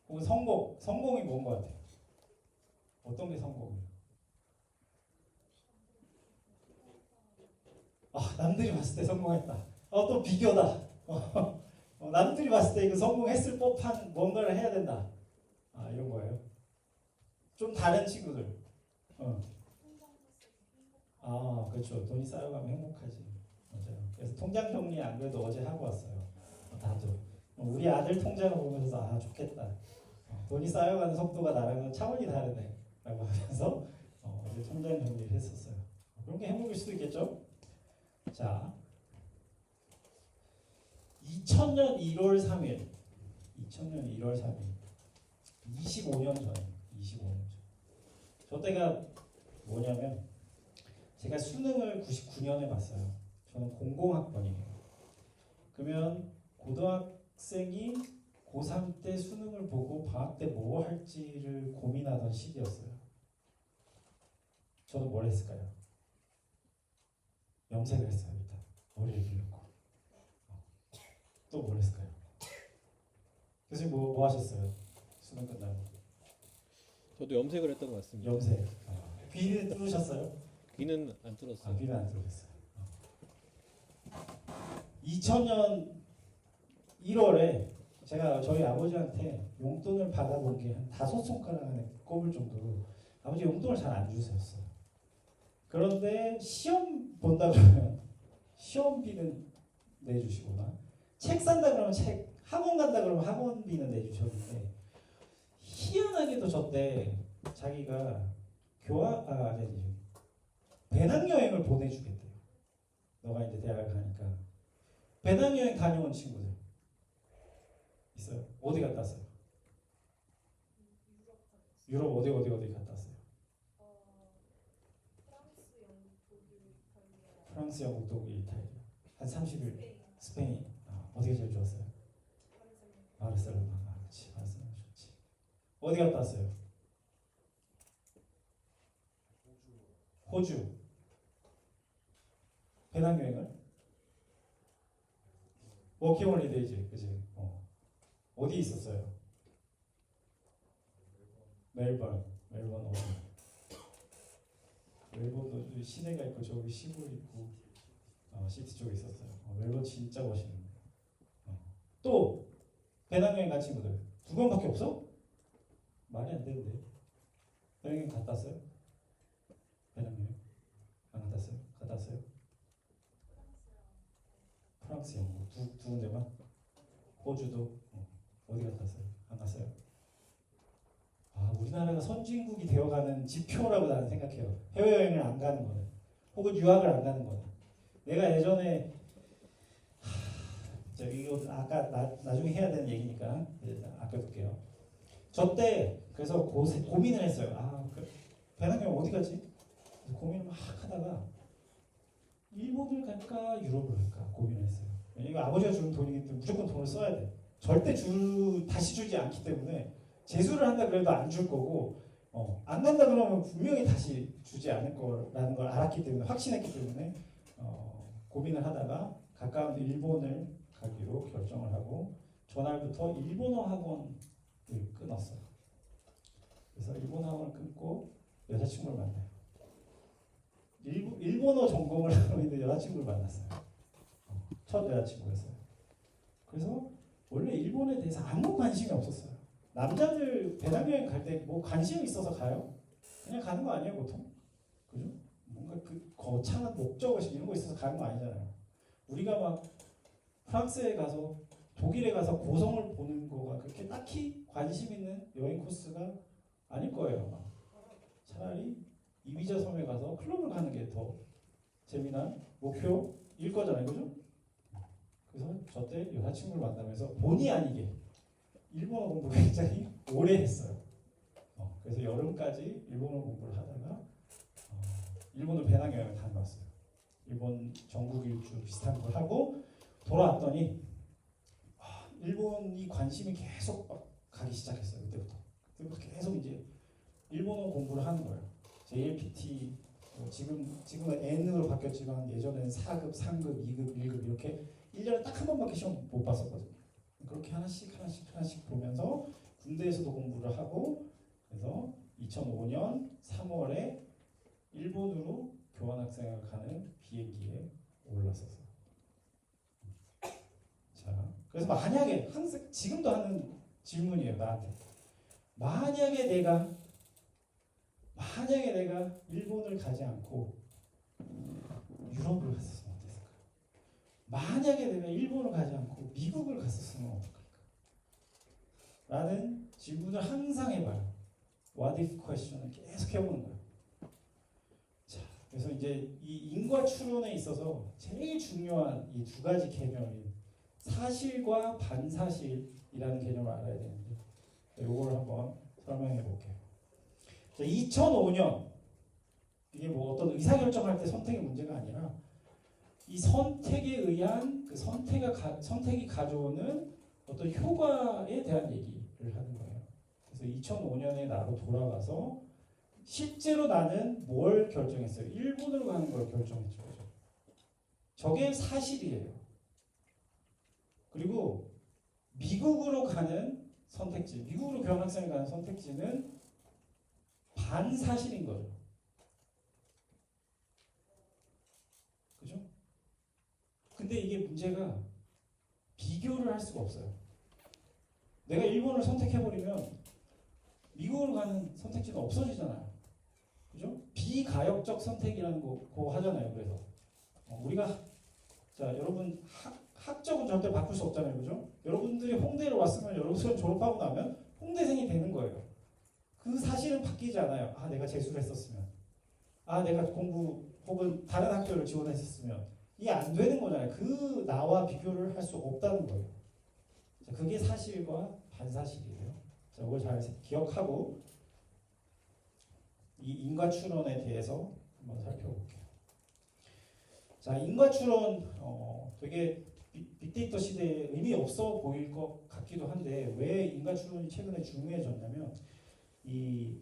혹은 성공이 뭔 것 같아요? 어떤 게 성공이에요? 남들이 봤을 때 성공했다. 또 비교다. 남들이 봤을 때 이거 성공했을 법한 뭔가를 해야 된다. 이런 거예요. 좀 다른 친구들. 그렇죠. 돈이 쌓여가면 행복하지. 맞아요. 그래서 통장 정리 안 그래도 어제 하고 왔어요. 다들 우리 아들 통장을 보면서 아 좋겠다. 돈이 쌓여가는 속도가 나랑은 차원이 다르네라고 하면서 어제 통장 정리를 했었어요. 그런 게 행복일 수도 있겠죠. 자, 2000년 1월 3일, 25년 전에, 25년 전. 저 때가 뭐냐면 제가 수능을 99년에 봤어요. 저는 00학번이에요. 그러면 고등학생이 고3 때 수능을 보고 방학 때 뭐 할지를 고민하던 시기였어요. 저는 뭘 했을까요? 염색을 했어요. 일단 머리를 길렀고 또 뭘 했을까요? 교수님 뭐 하셨어요? 수능 끝나고 저도 염색을 했던 것 같습니다. 염색. 귀는 뚫으셨어요? 귀는 안 뚫었어요. 귀는 안 뚫으셨어요. 2000년 1월에 제가 저희 아버지한테 용돈을 받아본 게 한 5손가락 안에 꼽을 정도로 아버지 용돈을 잘 안 주셨어요. 그런데 시험 본다 그러면 시험비는 내주시거나 책 산다 그러면 책, 학원 간다 그러면 학원비는 내주셨는데 희한하게도 저 때 자기가 배낭여행을 보내주겠대요. 너가 이제 대학을 가니까 배낭여행 다녀온 친구들 있어요? 어디 갔다 왔어요? 유럽 어디 갔다 왔어요? 프랑스, 영국, 독일, 이탈리아 한 30일 스페인 어디가 제일 좋았어요? 바르셀로나. 그렇지, 바르셀로나 좋지. 어디 갔다 왔어요? 호주. 배낭여행을? 워킹홀리데이지, 그지? 어디 있었어요? 멜번 어디? 멜번도 시내가 있고 저기 시골 있고 시티 쪽에 있었어요. 멜번 진짜 멋있는데. 또 배낭여행 간 친구들 2번밖에 없어? 말이 안 되는데. 배낭여행 갔다 왔어요? 배낭여행 안 갔다 왔어요? 갔다 왔어요? 프랑스, 영국 두 군데만? 호주도 어디 갔다 왔어요? 안 갔어요? 우리나라가 선진국이 되어가는 지표라고 나는 생각해요. 해외여행을 안 가는 거는 혹은 유학을 안 가는 거는. 내가 예전에 이거 아까 나중에 해야 되는 얘기니까 아껴둘게요. 저 때 그래서 고민을 했어요. 배낭여행 어디 가지? 고민을 막 하다가 일본을 갈까 유럽을 갈까 고민을 했어요. 이거 아버지가 주는 돈이기 때문에 무조건 돈을 써야 돼. 절대 다시 주지 않기 때문에 재수를 한다 그래도 안 줄 거고 안 간다 그러면 분명히 다시 주지 않을 거라는 걸 알았기 때문에 확신했기 때문에 고민을 하다가 가까운 일본을 가기로 결정을 하고 전날부터 일본어 학원을 끊었어요. 그래서 일본어 학원을 끊고 여자친구를 만나요. 일본어 전공을 하고 있는 여자친구를 만났어요. 첫 여자친구였어요. 그래서 원래 일본에 대해서 아무 관심이 없었어요. 남자들 배낭여행 갈 때 뭐 관심이 있어서 가요? 그냥 가는 거 아니에요 보통? 그죠? 뭔가 그 거창한 목적의식 이런 거 있어서 가는 거 아니잖아요. 우리가 막 프랑스에 가서 독일에 가서 고성을 보는 거가 그렇게 딱히 관심 있는 여행 코스가 아닐 거예요. 아마. 차라리 이비자 섬에 가서 클럽을 가는 게 더 재미난 목표일 거잖아요. 그죠? 그래서 저 때 여자친구를 만나면서 본의 아니게 일본어 공부를 굉장히 오래 했어요. 그래서 여름까지 일본어 공부를 하다가 일본을 배낭여행을 다녀왔어요. 일본 전국 일주 비슷한 걸 하고 돌아왔더니 일본이 관심이 계속 가기 시작했어요. 그때부터 계속 이제 일본어 공부를 하는 거예요. JLPT 지금은 N으로 바뀌었지만 예전에는 4급, 3급, 2급, 1급 이렇게 1년에 딱 한 번밖에 시험 못 봤었거든요. 그렇게 하나씩 보면서 군대에서도 공부를 하고 그래서 2005년 3월에 일본으로 교환학생을 가는 비행기에 올랐었어요. 자, 그래서 만약에 항상 지금도 하는 질문이에요 나한테. 만약에 내가 일본을 가지 않고 유럽을 갔었으면 어땠을까요? 만약에 내가 일본을 가지 않고 미국을 갔었으면 어떡할까? 라는 질문을 항상 해봐요. What if question을 계속 해보는 거예요. 자, 그래서 이제 이 인과 추론에 있어서 제일 중요한 이 두 가지 개념인 사실과 반사실이라는 개념을 알아야 되는데 이걸 한번 설명해 볼게요. 자, 2005년 이게 뭐 어떤 의사결정할 때 선택의 문제가 아니라 이 선택에 의한 그 선택이 가져오는 어떤 효과에 대한 얘기를 하는 거예요. 그래서 2005년에 나로 돌아가서 실제로 나는 뭘 결정했어요? 일본으로 가는 걸 결정했죠. 그죠? 저게 사실이에요. 그리고 미국으로 가는 선택지, 미국으로 교환학생을 가는 선택지는 반사실인 거죠. 그죠? 근데 이게 문제가 비교를 할 수가 없어요. 내가 일본을 선택해버리면 미국으로 가는 선택지는 없어지잖아요. 그죠? 비가역적 선택이라는 거 하잖아요. 그래서 우리가 자 여러분 학적은 절대 바꿀 수 없잖아요. 그죠? 여러분들이 홍대로 왔으면 여러분 졸업하고 나면 홍대생이 되는 거예요. 그 사실은 바뀌지 않아요. 아 내가 재수를 했었으면 아 내가 공부 혹은 다른 학교를 지원했었으면 이게 안 되는 거잖아요. 그 나와 비교를 할 수 없다는 거예요. 자, 그게 사실과 반사실이에요. 자, 이걸 잘 기억하고 이 인과추론에 대해서 한번 살펴볼게요. 자, 인과추론 되게 빅데이터 시대에 의미 없어 보일 것 같기도 한데 왜 인과추론이 최근에 중요해졌냐면 이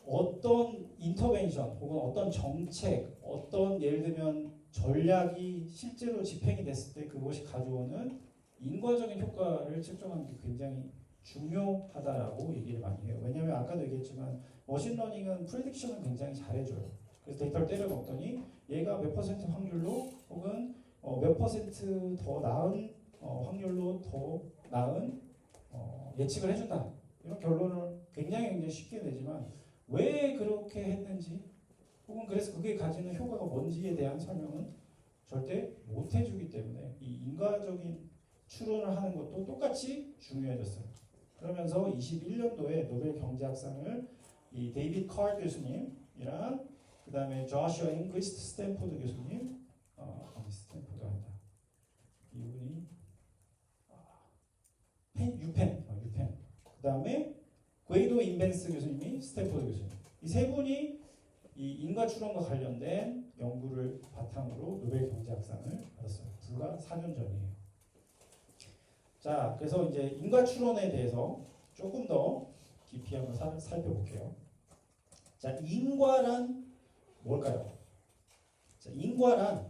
어떤 인터벤션 혹은 어떤 정책, 어떤 예를 들면 전략이 실제로 집행이 됐을 때 그것이 가져오는 인과적인 효과를 측정하는 게 굉장히 중요하다라고 얘기를 많이 해요. 왜냐하면 아까도 얘기했지만 머신러닝은 프레딕션을 굉장히 잘해줘요. 그래서 데이터를 때려 넣었더니 얘가 몇 퍼센트 확률로 혹은 몇 퍼센트 더 나은 확률로 더 나은 예측을 해준다. 이런 결론을 굉장히 쉽게 내지만 왜 그렇게 했는지 혹은 그래서 그게 가지는 효과가 뭔지에 대한 설명은 절대 못 해주기 때문에 이 인과적인 추론을 하는 것도 똑같이 중요해졌어요. 그러면서 21년도에 노벨 경제학상을 이 데이비드 칼 교수님이랑 그 다음에 조슈아 잉그리스트 스탠포드 교수님 스탠포드 아니다. 이분이 유펜 그 다음에 궤도 인벤스 교수님이 스탠포드 교수님 이 세 분이 이 인과 추론과 관련된 연구를 바탕으로 노벨 경제학상을 받았어요. 불과 4년 전이에요. 자, 그래서 이제 인과 추론에 대해서 조금 더 깊이 한번 살펴볼게요. 자, 인과란 뭘까요? 자, 인과란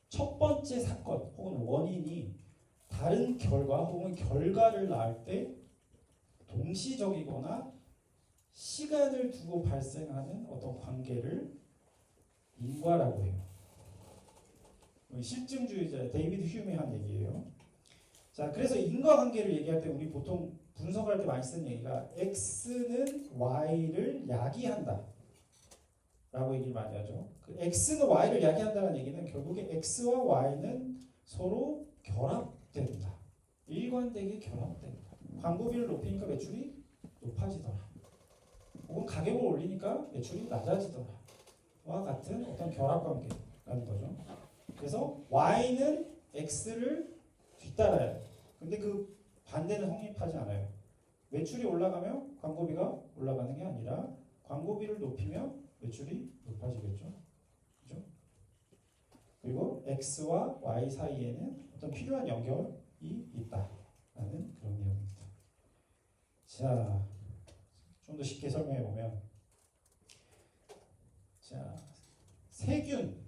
첫 번째 사건 혹은 원인이 다른 결과 혹은 결과를 낳을 때 동시적이거나 시간을 두고 발생하는 어떤 관계를 인과라고 해요. 실증주의자 데이비드 휴메이 한 얘기예요. 자, 그래서 인과관계를 얘기할 때 우리 보통 분석할 때 많이 쓰는 얘기가 X는 Y를 야기한다 라고 얘기를 많이 하죠. 그 X는 Y를 야기한다는 얘기는 결국에 X와 Y는 서로 결합된다. 일관되게 결합된다. 광고비를 높이니까 매출이 높아지더라. 혹은 가격을 올리니까 매출이 낮아지더라. 와 같은 어떤 결합관계라는 거죠. 그래서 Y는 X를 뒤따라요. 근데 그 반대는 성립하지 않아요. 매출이 올라가면 광고비가 올라가는 게 아니라 광고비를 높이면 매출이 높아지겠죠. 그죠? 그리고 X와 Y 사이에는 어떤 필요한 연결이 있다라는 그런 내용입니다. 자, 좀 더 쉽게 설명해 보면, 자, 세균,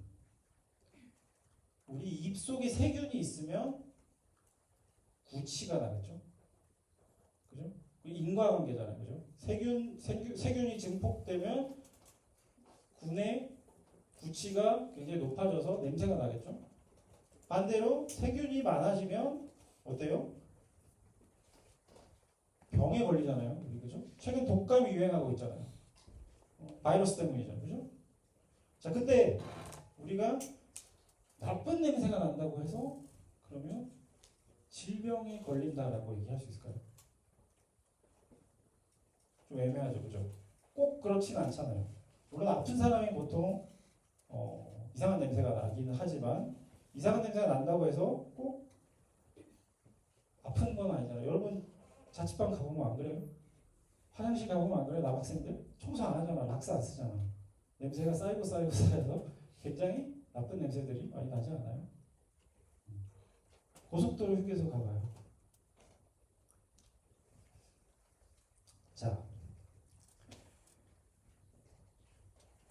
우리 입 속에 세균이 있으면 구취가 나겠죠. 그죠? 인과관계잖아요. 그죠? 세균이 증폭되면 군의 구취가 굉장히 높아져서 냄새가 나겠죠. 반대로 세균이 많아지면 어때요? 병에 걸리잖아요. 그죠? 최근 독감이 유행하고 있잖아요. 바이러스 때문이죠. 그죠? 자, 근데 우리가 나쁜 냄새가 난다고 해서 그러면 질병에 걸린다라고 얘기할 수 있을까요? 좀 애매하죠, 그죠? 꼭 그렇진 않잖아요. 물론 아픈 사람이 보통 이상한 냄새가 나기는 하지만 이상한 냄새가 난다고 해서 꼭 아픈 건 아니잖아요. 여러분 자취방 가보면 안 그래요? 화장실 가보면 안 그래요? 남학생들 청소 안 하잖아, 락스 안 쓰잖아. 냄새가 쌓여서 굉장히 나쁜 냄새들이 많이 나지 않아요? 고속도로 휴게소 가봐요. 자,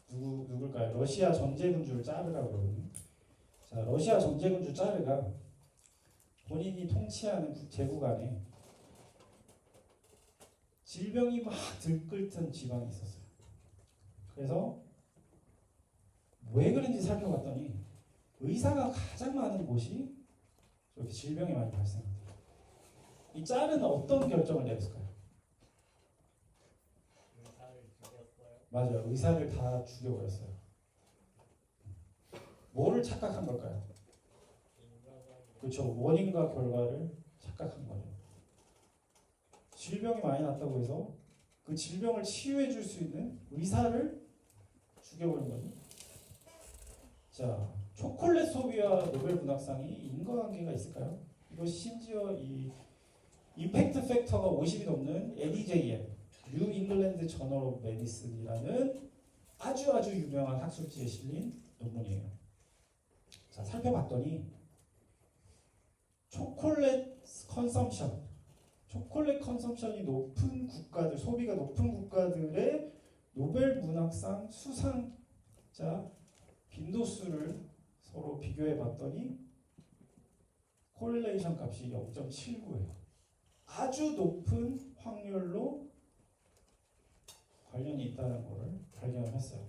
누굴까요? 러시아 전제군주를 짜르라고 그러거든요. 자, 러시아 전제군주 짜르가 본인이 통치하는 제국 안에 질병이 막 들끓던 지방이 있었어요. 그래서 왜 그런지 살펴봤더니 의사가 가장 많은 곳이 저렇게 질병이 많이 발생합니다. 이 짜르는 어떤 결정을 내렸을까요? 의사를 죽였어요. 맞아요. 의사를 다 죽여버렸어요. 뭐를 착각한 걸까요? 인과관계. 그렇죠. 원인과 결과를 착각한 거죠. 질병이 많이 났다고 해서 그 질병을 치유해 줄 수 있는 의사를 죽여버린 거죠. 자, 초콜릿 소비와 노벨 문학상이 인과관계가 있을까요? 이것이 심지어 이 임팩트 팩터가 50이 넘는 NEJM, 뉴 잉글랜드 저널 오브 메디슨이라는 아주 유명한 학술지에 실린 논문이에요. 자, 살펴봤더니 초콜릿 컨섬션이 높은 국가들, 소비가 높은 국가들의 노벨 문학상 수상자 빈도수를 서로 비교해 봤더니 코릴레이션 값이 0.79예요. 아주 높은 확률로 관련이 있다는 것을 발견을 했어요.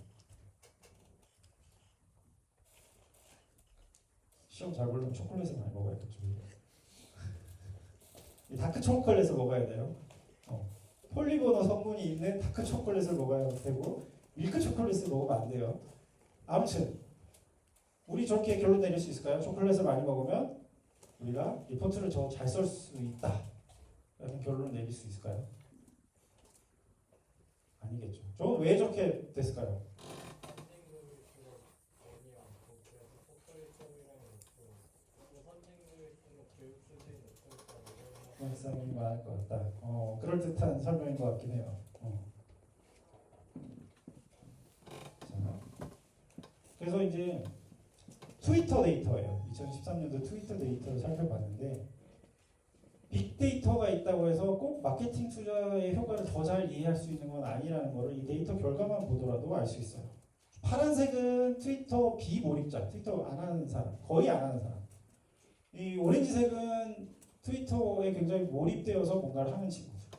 시험 잘 보려면 초콜릿을 많이 먹어야겠죠. 이 다크 초콜릿을 먹어야 돼요. 폴리고너 성분이 있는 다크 초콜릿을 먹어야 되고 밀크 초콜릿을 먹으면 안 돼요. 아무튼 우리 저렇게 결론 내릴 수 있을까요? 초콜릿을 많이 먹으면 우리가 리포트를 더 잘 쓸 수 있다 라는 결론을 내릴 수 있을까요? 아니겠죠. 저건 왜 저렇게 됐을까요? 선진국일수록 돈이 많고 그래서 초콜릿 소비량이 높고 또 선진국일수록 교육 수준이 높으니까 문학상이 많을 것 같다. 그럴듯한 설명인 것 같긴 해요. 자, 그래서 이제 트위터 데이터예요. 2013년도 트위터 데이터를 살펴봤는데 빅데이터가 있다고 해서 꼭 마케팅 투자의 효과를 더 잘 이해할 수 있는 건 아니라는 것을 이 데이터 결과만 보더라도 알 수 있어요. 파란색은 트위터 비몰입자, 트위터 안 하는 사람, 거의 안 하는 사람. 이 오렌지색은 트위터에 굉장히 몰입되어서 뭔가를 하는 친구들.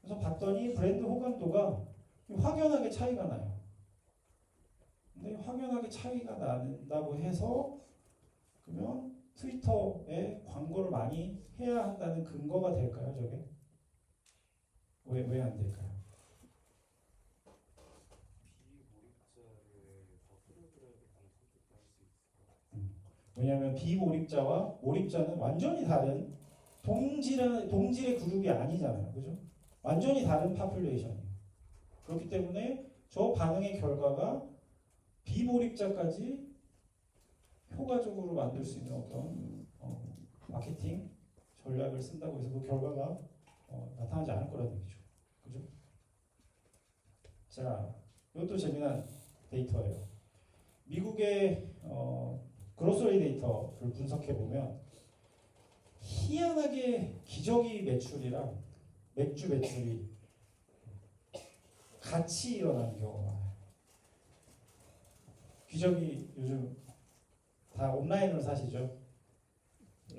그래서 봤더니 브랜드 호감도가 확연하게 차이가 나요. 근데 확연하게 차이가 난다고 해서 그러면 트위터에 광고를 많이 해야 한다는 근거가 될까요, 저게? 왜 안 될까요? 왜냐하면 비몰입자와 몰입자는 완전히 다른 동질의 그룹이 아니잖아요, 그죠? 완전히 다른 파퓰레이션이에요. 그렇기 때문에 저 반응의 결과가 비몰입자까지 효과적으로 만들 수 있는 어떤 마케팅 전략을 쓴다고 해서 그 결과가 나타나지 않을 거라는 얘기죠. 그죠? 자, 이것도 재미난 데이터예요. 미국의 그로서리 데이터를 분석해 보면 희한하게 기저귀 매출이랑 맥주 매출이 같이 일어나는 경우가 많아요. 기저귀 요즘 다 온라인으로 사시죠?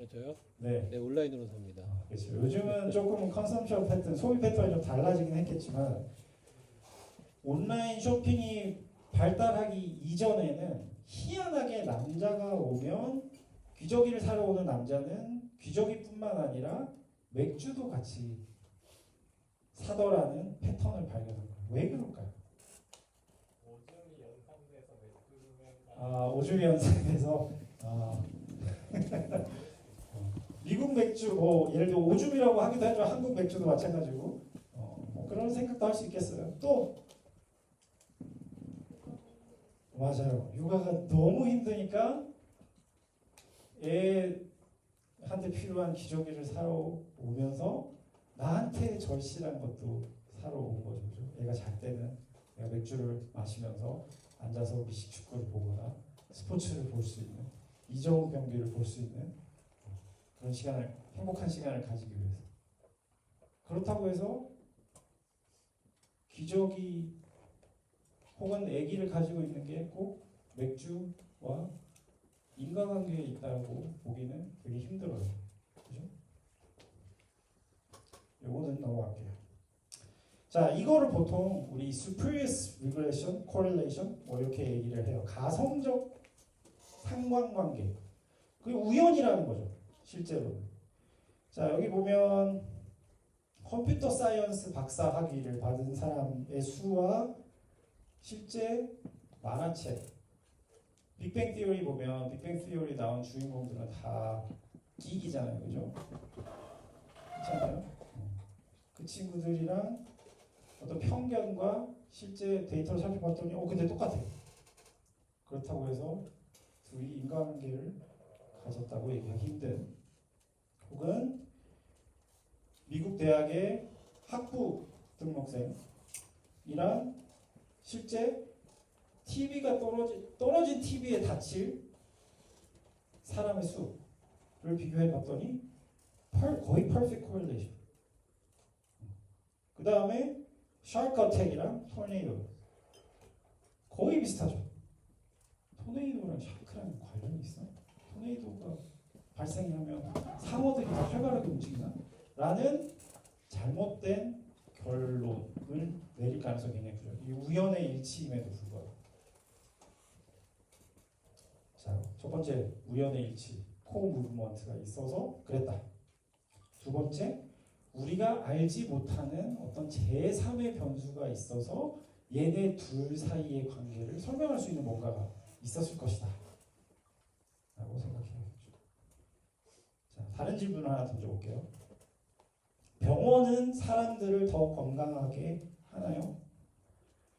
저요? 네. 네, 온라인으로 삽니다. 그렇죠. 요즘은 조금 컨섬션 패턴, 소비 패턴이 좀 달라지긴 했겠지만 온라인 쇼핑이 발달하기 이전에는 희한하게 남자가 오면 귀저귀를 사러 오는 남자는 귀저귀뿐만 아니라 맥주도 같이 사더라는 패턴을 발견한 거예요. 왜 그럴까요? 오줌이 연상돼서 맥주면 오줌이 연상돼서 맥주 뭐 예를 들어 오줌이라고 하기도 하죠. 한국 맥주도 마찬가지고 뭐 그런 생각도 할 수 있겠어요. 또 맞아요. 육아가 너무 힘드니까 애한테 필요한 기저귀를 사러 오면서 나한테 절실한 것도 사러 온 거죠. 그죠? 애가 잘 때는 내가 맥주를 마시면서 앉아서 미식축구를 보거나 스포츠를 볼 수 있는 이정우 경기를 볼 수 있는 그런 시간을 행복한 시간을 가지기 위해서 그렇다고 해서 기저귀 혹은 아기를 가지고 있는 게 꼭 맥주와 인과관계에 있다고 보기는 되게 힘들어요. 그죠? 요거는 넘어갈게요. 자, 이거를 보통 우리 spurious relation, correlation 뭐 이렇게 얘기를 해요. 가성적 상관관계. 그게 우연이라는 거죠. 실제로는. 자, 여기 보면 컴퓨터 사이언스 박사 학위를 받은 사람의 수와 실제 만화책 빅뱅 티어리 보면 빅뱅 티어리 나온 주인공들은 다 기기잖아요. 그죠? 그렇잖아요. 그 친구들이랑 어떤 편견과 실제 데이터를 살펴봤더니 근데 똑같아요. 그렇다고 해서 둘이 인과관계를 가졌다고 얘기하기 힘든 혹은 미국 대학의 학부 등록생이랑 실제 TV가 떨어진 TV에 닫힐 사람의 수를 비교해 봤더니 거의 perfect correlation. 그 다음에 샤크 어택이랑 토네이도 거의 비슷하죠. 토네이도랑 샤크랑 관련이 있어? 토네이도가 발생하면 상어들이 더 활발하게 움직이나? 라는 잘못된 결론을 내릴 가능성이 굉장히 크죠. 이 우연의 일치임에도 불구하고. 자, 첫 번째 우연의 일치, 코-무브먼트가 있어서 그랬다. 두 번째, 우리가 알지 못하는 어떤 제3의 변수가 있어서 얘네 둘 사이의 관계를 설명할 수 있는 뭔가가 있었을 것이다. 라고 생각해야겠죠. 자, 다른 질문을 하나 던져볼게요. 병원은 사람들을 더 건강하게 하나요?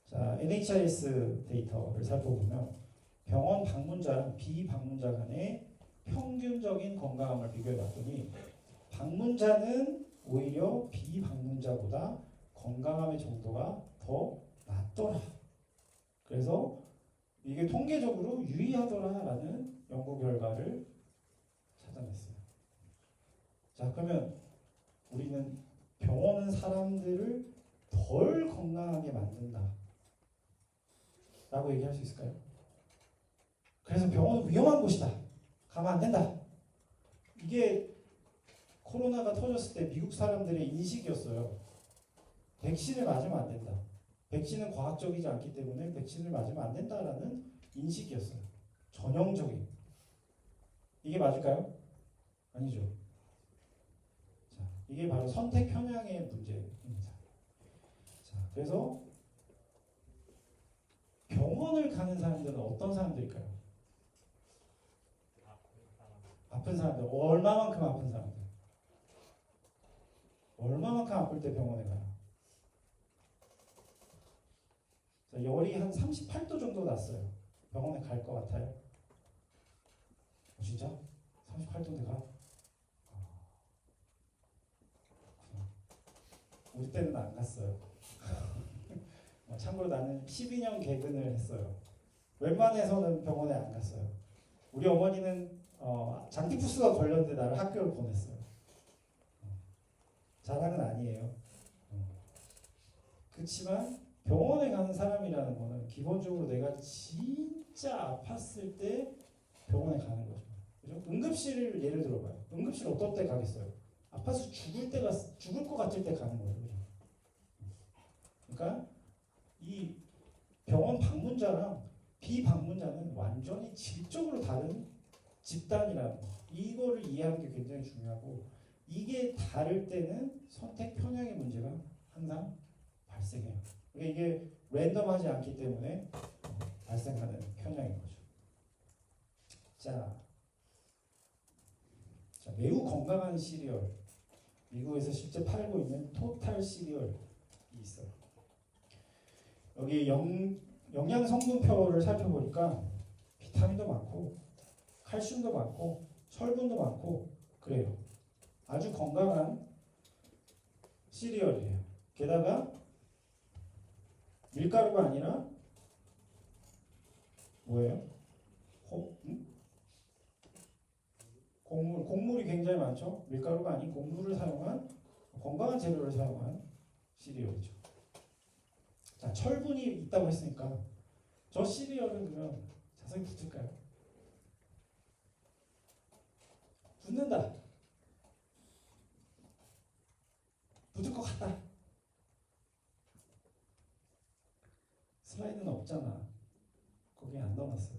자, NHIS 데이터를 살펴보면 병원 방문자랑 비방문자 간의 평균적인 건강함을 비교해봤더니 방문자는 오히려 비방문자보다 건강함의 정도가 더 낮더라. 그래서 이게 통계적으로 유의하더라라는 연구 결과를 찾아냈어요. 자, 그러면 우리는 병원은 사람들을 덜 건강하게 만든다 라고 얘기할 수 있을까요? 그래서 병원은 위험한 곳이다. 가면 안 된다. 이게 코로나가 터졌을 때 미국 사람들의 인식이었어요. 백신을 맞으면 안 된다. 백신은 과학적이지 않기 때문에 백신을 맞으면 안 된다라는 인식이었어요. 전형적인. 이게 맞을까요? 아니죠. 자, 이게 바로 선택 편향의 문제입니다. 자, 그래서 병원을 가는 사람들은 어떤 사람들일까요? 아픈 사람들. 얼마만큼 아픈 사람들? 얼마만큼 아플 때 병원에 가요? 자, 열이 한 38도 정도 났어요. 병원에 갈 것 같아요? 진짜? 38도인데 가? 우리 때는 안 갔어요. 참고로 나는 12년 개근을 했어요. 웬만해서는 병원에 안 갔어요. 우리 어머니는 장티푸스가 걸렸는데 나를 학교를 보냈어요. 자랑은 아니에요. 그렇지만 병원에 가는 사람이라는 거는 기본적으로 내가 진짜 아팠을 때 병원에 가는 거죠. 그죠? 응급실을 예를 들어봐요. 응급실 어떤 때 가겠어요? 아파서 죽을 것 같을 때 가는 거죠. 그죠? 그러니까 이 병원 방문자랑 비방문자는 완전히 질적으로 다른 집단이라는 거. 이거를 이해하는 게 굉장히 중요하고 이게 다를 때는 선택 편향의 문제가 항상 발생해요. 그러니까 이게 랜덤하지 않기 때문에 발생하는 편향인 거죠. 자, 자, 매우 건강한 시리얼. 미국에서 실제 팔고 있는 토탈 시리얼이 있어요. 여기 영양 성분표를 살펴보니까 비타민도 많고 칼슘도 많고 철분도 많고 그래요. 아주 건강한 시리얼이에요. 게다가 밀가루가 아니라 뭐예요? 곡물이 굉장히 많죠. 밀가루가 아닌 곡물을 사용한 건강한 재료를 사용한 시리얼이죠. 자, 철분이 있다고 했으니까 저 시리얼은 그러면 자석이 붙을까요? 붙는다. 붙을 것 같다. 슬라이드는 없잖아. 거기에 안 넣어놨어요.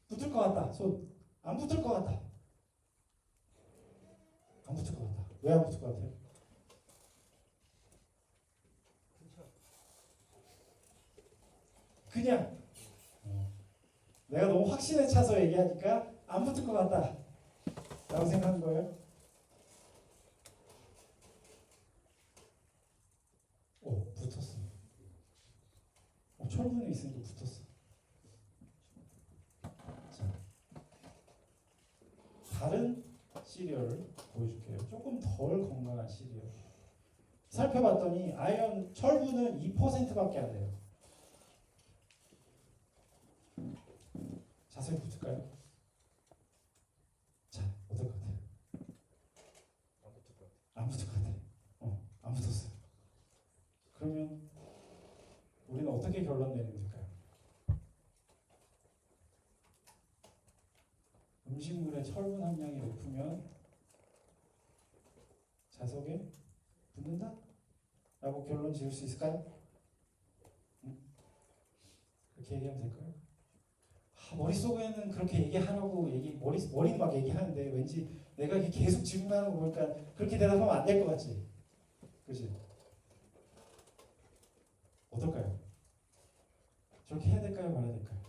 붙을 것 같다. 손. 안 붙을 것 같다. 안 붙을 것 같다. 왜 안 붙을 것 같아요? 그냥 내가 너무 확신에 차서 얘기하니까 안 붙을 것 같다 라고 생각한 거예요. 붙었어. 철분이 있으니까 붙었어. 자, 다른 시리얼을 보여줄게요. 조금 덜 건강한 시리얼. 살펴봤더니 아연 철분은 2%밖에 안 돼요. 자세히 붙을까요? 자, 어떨 것 같아요? 안 붙을 것 같아요. 안 붙을 것 같아요. 안 붙었어요. 그러면 우리는 어떻게 결론 내리면 될까요? 음식물의 철분 함량이 높으면 자석에 붙는다? 라고 결론 지을 수 있을까요? 그렇게 얘기하면 될까요? 머릿속에는 그렇게 얘기하라고 머리는 막 얘기하는데 왠지 내가 이렇게 계속 질문하는 거 보니까 그렇게 대답하면 안 될 것 같지? 그치? 어떨까요? 저렇게 해야 될까요? 말아야 될까요?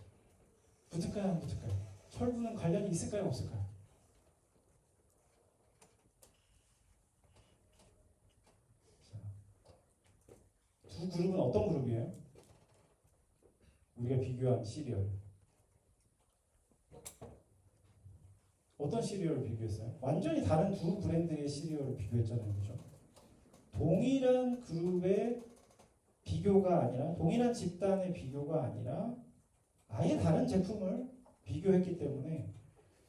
붙을까요? 안 붙을까요? 철분은 관련이 있을까요? 없을까요? 자, 두 그룹은 어떤 그룹이에요? 우리가 비교한 시리얼. 어떤 시리얼을 비교했어요? 완전히 다른 두 브랜드의 시리얼을 비교했잖아요. 그죠? 동일한 그룹의 비교가 아니라 동일한 집단의 비교가 아니라 아예 다른 제품을 비교했기 때문에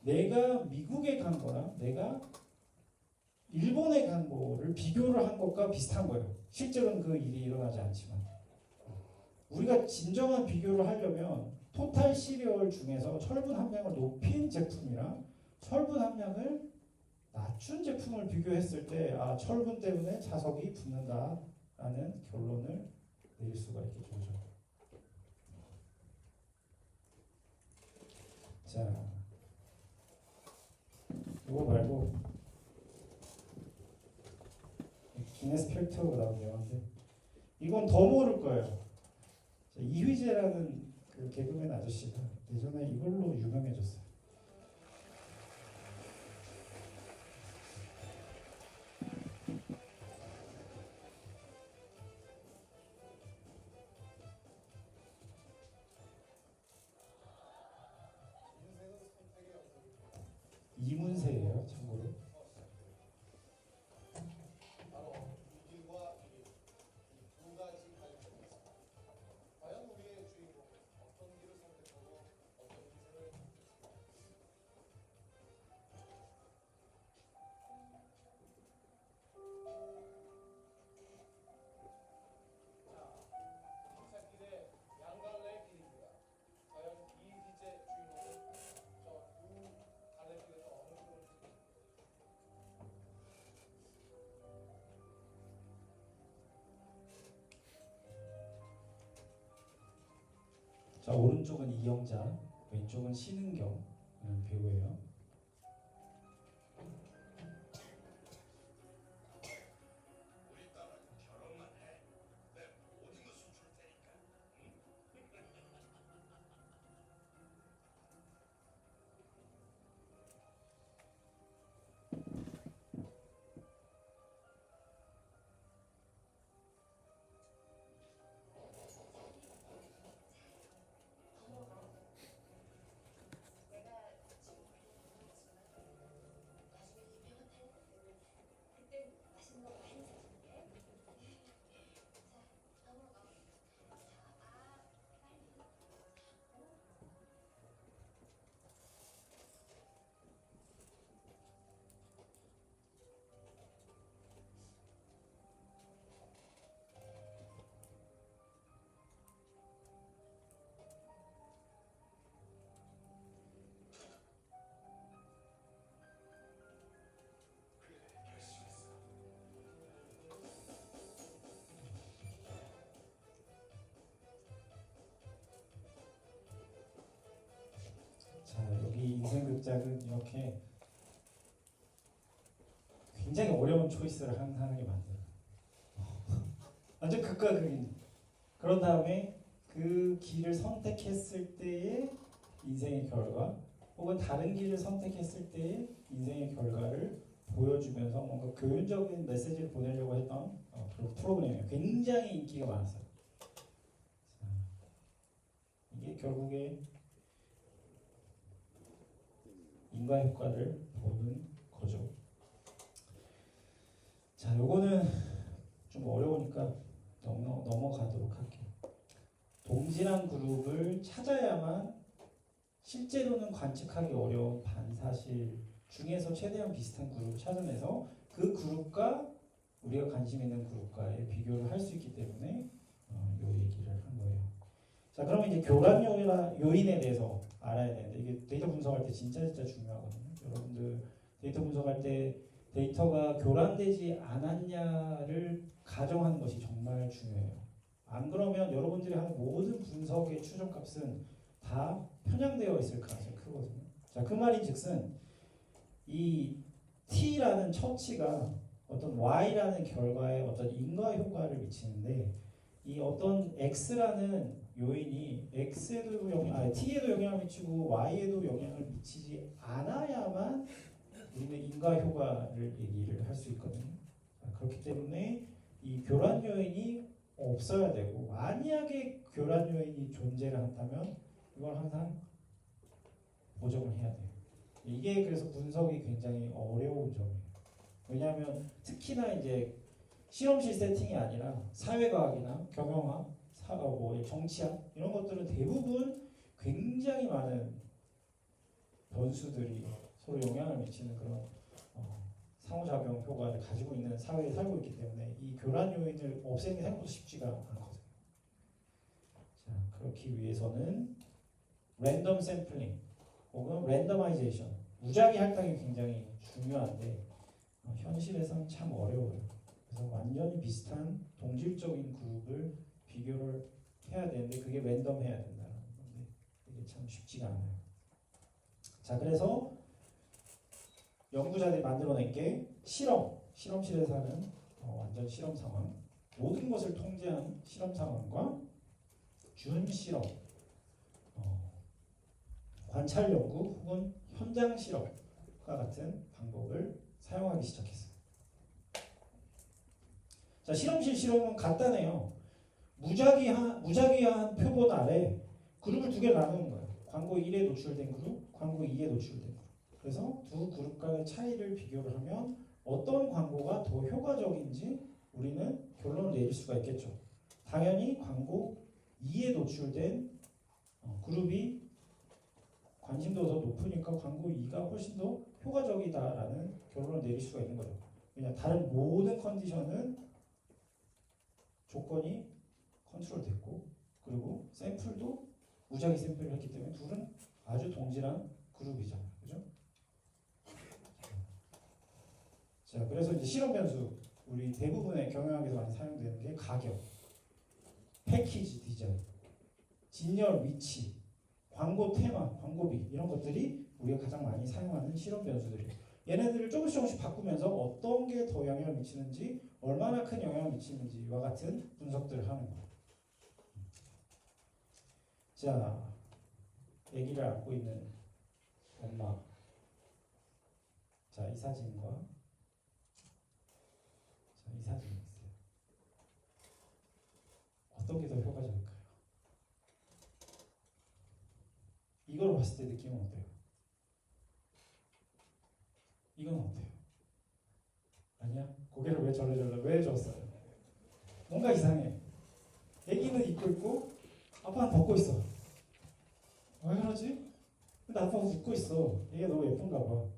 내가 미국에 간 거랑 내가 일본에 간 거를 비교를 한 것과 비슷한 거예요. 실제로는 그 일이 일어나지 않지만 우리가 진정한 비교를 하려면 토탈 시리얼 중에서 철분 함량을 높인 제품이랑 철분 함량을 낮춘 제품을 비교했을 때 철분 때문에 자석이 붙는다라는 결론을 내릴 수가 있게 되죠. 자, 이거 말고 기네스 펠트가 나온 영화인데 이건 더 모를 거예요. 자, 이휘재라는 그 개그맨 아저씨가 예전에 이걸로 유명해졌어요. 이문세예요, 참고로. 바로 이와 이두 가지 관련이 있습니다. 과연 우리의 주인공은 어떤 길을 선택하고 어떤 기술을 시작길의 양갈래 길입니다. 과연 이휘재 주인공은 저 두 갈래길에서 어느 쪽을 자, 오른쪽은 이영자, 왼쪽은 신은경 배우예요. 극작은 이렇게 굉장히 어려운 초이스를 하게 만들어요. 완전 극과 극인. 그런 다음에 그 길을 선택했을 때의 인생의 결과, 혹은 다른 길을 선택했을 때의 인생의 결과를 보여주면서 뭔가 교훈적인 메시지를 보내려고 했던 그런 프로그램이에요. 굉장히 인기가 많았어요. 자, 이게 결국에 인과효과를 보는 거죠. 자, 요거는 좀 어려우니까 넘어가도록 할게요. 동질한 그룹을 찾아야만 실제로는 관측하기 어려운 반사실 중에서 최대한 비슷한 그룹을 찾아내서 그 그룹과 우리가 관심 있는 그룹과의 비교를 할 수 있기 때문에 요 얘기를 한 거예요. 자, 그러면 이제 교란 요인에 대해서 알아야 되는데 이게 데이터 분석할 때 진짜 중요하거든요. 여러분들 데이터 분석할 때 데이터가 교란되지 않았냐를 가정하는 것이 정말 중요해요. 안 그러면 여러분들이 하는 모든 분석의 추정값은 다 편향되어 있을 가능성이 크거든요. 자, 그 말인즉슨 이 T라는 처치가 어떤 Y라는 결과에 어떤 인과 효과를 미치는데 이 어떤 X라는 요인이 T에도 영향을 미치고 Y에도 영향을 미치지 않아야만 우리는 인과 효과를 얘기를 할 수 있거든요. 그렇기 때문에 이 교란 요인이 없어야 되고, 만약에 교란 요인이 존재를 한다면 이걸 항상 보정을 해야 돼요. 이게 그래서 분석이 굉장히 어려운 점이에요. 왜냐하면 특히나 이제 실험실 세팅이 아니라 사회과학이나 경영학, 정치학 이런 것들은 대부분 굉장히 많은 변수들이 서로 영향을 미치는 그런 상호작용 효과를 가지고 있는 사회에 살고 있기 때문에 이 교란 요인을 없애는 게 생각보다 쉽지가 않거든요. 자, 그렇기 위해서는 랜덤 샘플링 혹은 랜더마이제이션, 무작위 할당이 굉장히 중요한데 현실에서는 참 어려워요. 그래서 완전히 비슷한 동질적인 그룹을 비교를 해야 되는데 그게 랜덤해야 된다는 건데 이게 참 쉽지가 않아요. 자, 그래서 연구자들이 만들어낸 게 실험실에서 하는 완전 실험 상황, 모든 것을 통제한 실험 상황과 준실험, 관찰 연구 혹은 현장 실험과 같은 방법을 사용하기 시작했어요. 자, 실험실 실험은 간단해요. 무작위한 표본 아래 그룹을 두 개 나누는 거예요. 광고 1에 노출된 그룹, 광고 2에 노출된 그룹. 그래서 두 그룹 간의 차이를 비교를 하면 어떤 광고가 더 효과적인지 우리는 결론을 내릴 수가 있겠죠. 당연히 광고 2에 노출된 그룹이 관심도가 더 높으니까 광고 2가 훨씬 더 효과적이다라는 결론을 내릴 수가 있는 거죠. 왜냐, 다른 모든 컨디션은 조건이 컨트롤됐고, 그리고 샘플도 무작위 샘플을 했기 때문에 둘은 아주 동질한 그룹이잖아요. 그죠? 자, 그래서 이제 실험 변수, 우리 대부분의 경영학에서 많이 사용되는 게 가격, 패키지 디자인, 진열 위치, 광고 테마, 광고비 이런 것들이 우리가 가장 많이 사용하는 실험 변수들이에요. 얘네들을 조금씩 바꾸면서 어떤 게 더 영향을 미치는지, 얼마나 큰 영향을 미치는지와 같은 분석들을 하는 거예요. 자, 아기를 안고 있는 엄마. 자, 이 사진과 이 사진이 있어요. 어떤 게 더 효과적일까요? 이걸 봤을 때 느낌은 어때요? 이건 어때요? 아니야? 고개를 왜 절레절레 왜 줬어요? 뭔가 이상해. 아기는 입고 있고 아빠는 벗고 있어. 왜 그러지? 근데 아빠가 웃고 있어. 얘가 너무 예쁜가 봐.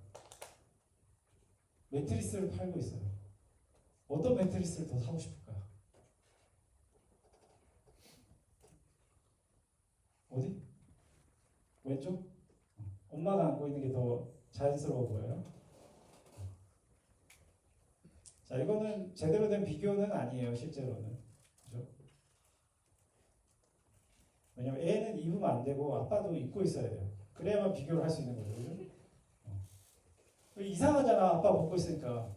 매트리스를 팔고 있어요. 어떤 매트리스를 더 사고 싶을까? 어디? 왼쪽? 엄마가 안고 있는 게 더 자연스러워 보여요? 자, 이거는 제대로 된 비교는 아니에요, 실제로는. 그죠? 왜냐면 애는 입으면 안 되고 아빠도 입고 있어야 돼요. 그래야만 비교를 할 수 있는 거죠. 그죠? 이상하잖아. 아빠 먹고 있으니까.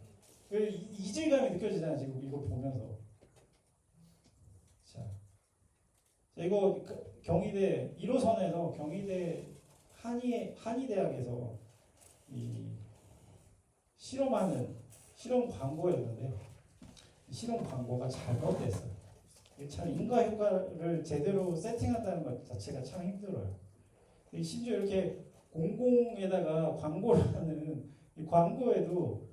이질감이 느껴지잖아. 지금 이거 보면서. 자, 이거 경희대 1호선에서 경희대 한의대학에서 이 실험 광고였는데 실험 광고가 잘못됐어요. 이게 참 인과 효과를 제대로 세팅한다는 것 자체가 참 힘들어요. 심지어 이렇게 공공에다가 광고를 하는 이 광고에도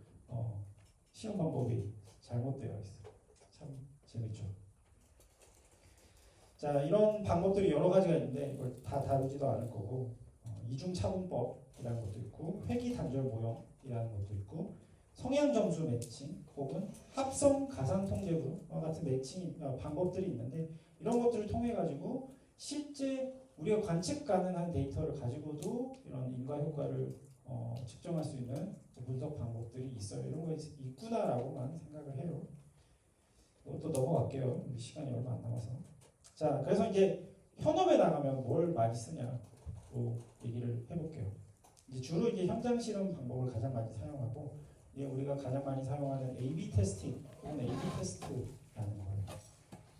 시험 방법이 잘못되어 있어요. 참 재밌죠. 자, 이런 방법들이 여러 가지가 있는데 이걸 다 다루지도 않을 거고 이중 차분법이라는 것도 있고 회기 단절 모형이라는 것도 있고 성향 점수 매칭 혹은 합성 가상 통제부와 같은 매칭 방법들이 있는데 이런 것들을 통해 가지고 실제 우리가 관측 가능한 데이터를 가지고도 이런 인과 효과를 측정할 수 있는 분석 방법들이 있어요. 이런 거 있구나라고만 생각을 해요. 또 넘어갈게요. 우리 시간이 얼마 안 남아서. 자, 그래서 이제 현업에 나가면 뭘 많이 쓰냐고 얘기를 해볼게요. 이제 주로 이제 현장 실험 방법을 가장 많이 사용하고 이게 우리가 가장 많이 사용하는 A/B 테스팅 혹은 A/B 테스트라는 거예요.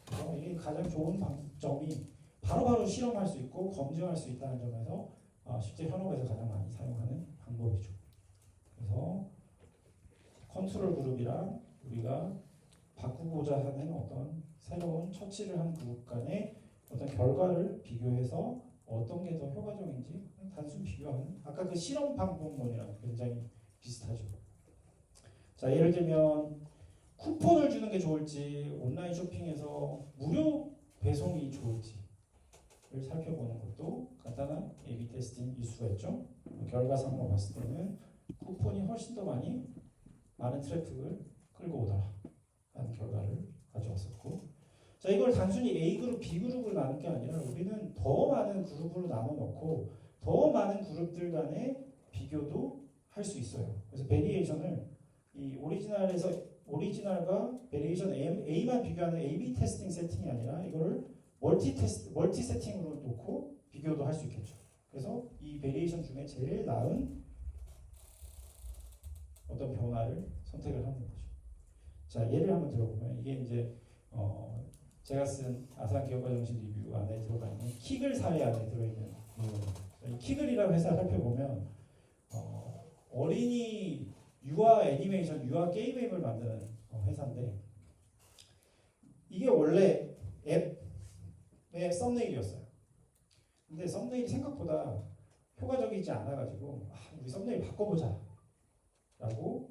그래서 이게 가장 좋은 점이 바로바로 실험할 수 있고 검증할 수 있다는 점에서 실제 현업에서 가장 많이 사용하는 방법이죠. 그래서 컨트롤 그룹이랑 우리가 바꾸고자 하는 어떤 새로운 처치를 한 그룹 간의 어떤 결과를 비교해서 어떤 게 더 효과적인지 단순 비교하는 아까 그 실험 방법론이랑 굉장히 비슷하죠. 자, 예를 들면 쿠폰을 주는 게 좋을지 온라인 쇼핑에서 무료 배송이 좋을지를 살펴보는 것도 간단한 A/B 테스팅일 수가 있죠. 결과상으로 봤을 때는 쿠폰이 훨씬 더 많은 트래픽을 끌고 오더라 하는 결과를 가져왔었고, 자, 이걸 단순히 A그룹, B그룹을 나눈 게 아니라 우리는 더 많은 그룹으로 나눠 놓고 더 많은 그룹들 간의 비교도 할 수 있어요. 그래서 베리에이션을 이 오리지널과 베리에이션 A만 비교하는 A/B 테스팅 세팅이 아니라 이거를 멀티 세팅으로 놓고 비교도 할 수 있겠죠. 그래서 이 베리에이션 중에 제일 나은 어떤 변화를 선택을 하는 거죠. 자, 예를 한번 들어보면 이게 이제 제가 쓴 아산 기업가 정신 리뷰 안에 들어가 있는 키글 사회 안에 들어있는 내용입니다. 이 키글이라는 회사 살펴보면 어린이 유아 애니메이션, 유아 게임 앱을 만드는 회사인데 이게 원래 앱의 썸네일이었어요. 근데 썸네일이 생각보다 효과적이지 않아가지고 우리 썸네일 바꿔보자 라고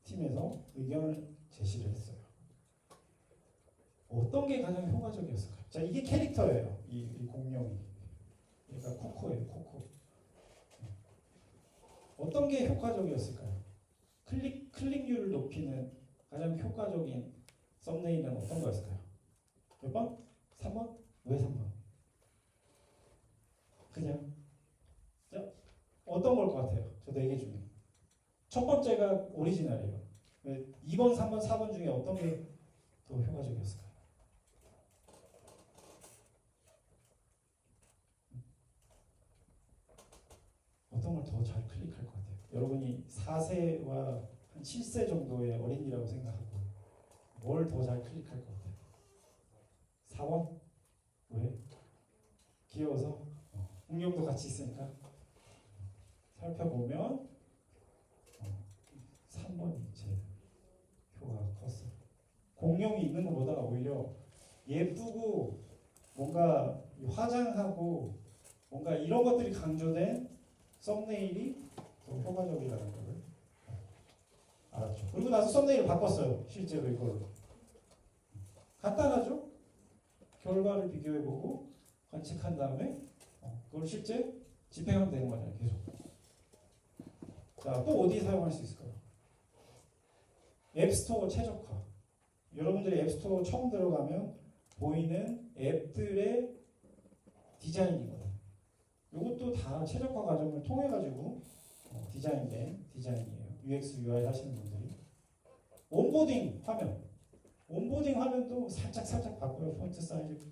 팀에서 의견을 제시를 했어요. 어떤 게 가장 효과적이었을까요? 자, 이게 캐릭터예요. 이 공룡이. 그러니까 코코예요. 코코. 어떤 게 효과적이었을까요? 클릭률을 높이는 가장 효과적인 썸네일은 어떤 거였을까요? 몇 번? 3번? 왜 3번? 그냥 자, 어떤 걸 것 같아요? 저 4개 중에 첫 번째가 오리지널이에요. 2번, 3번, 4번 중에 어떤 게 더 효과적이었을까요? 어떤 걸 더 잘 클릭할 것 같아요? 여러분이 4세와 한 7세 정도의 어린이라고 생각하고 뭘 더 잘 클릭할 것 같아요? 4번? 왜? 귀여워서? 공룡도 같이 있으니까? 살펴보면 3번이 제일 효과가 컸어요. 공룡이 있는 것보다 오히려 예쁘고 뭔가 화장하고 뭔가 이런 것들이 강조된 썸네일이 더 효과적이라는 걸 알았죠. 그리고 나서 썸네일을 바꿨어요. 실제로 이걸로. 간단하죠? 결과를 비교해보고 관측한 다음에 그걸 실제 집행하면 되는 거잖아요. 계속. 자, 또 어디 사용할 수 있을까요? 앱스토어 최적화. 여러분들이 앱스토어 처음 들어가면 보이는 앱들의 디자인이거든요. 이것도 다 최적화 과정을 통해 가지고 디자인된 디자인이에요. UX, UI 하시는 분들이. 온보딩 화면도 살짝 바꿔요. 폰트 사이즈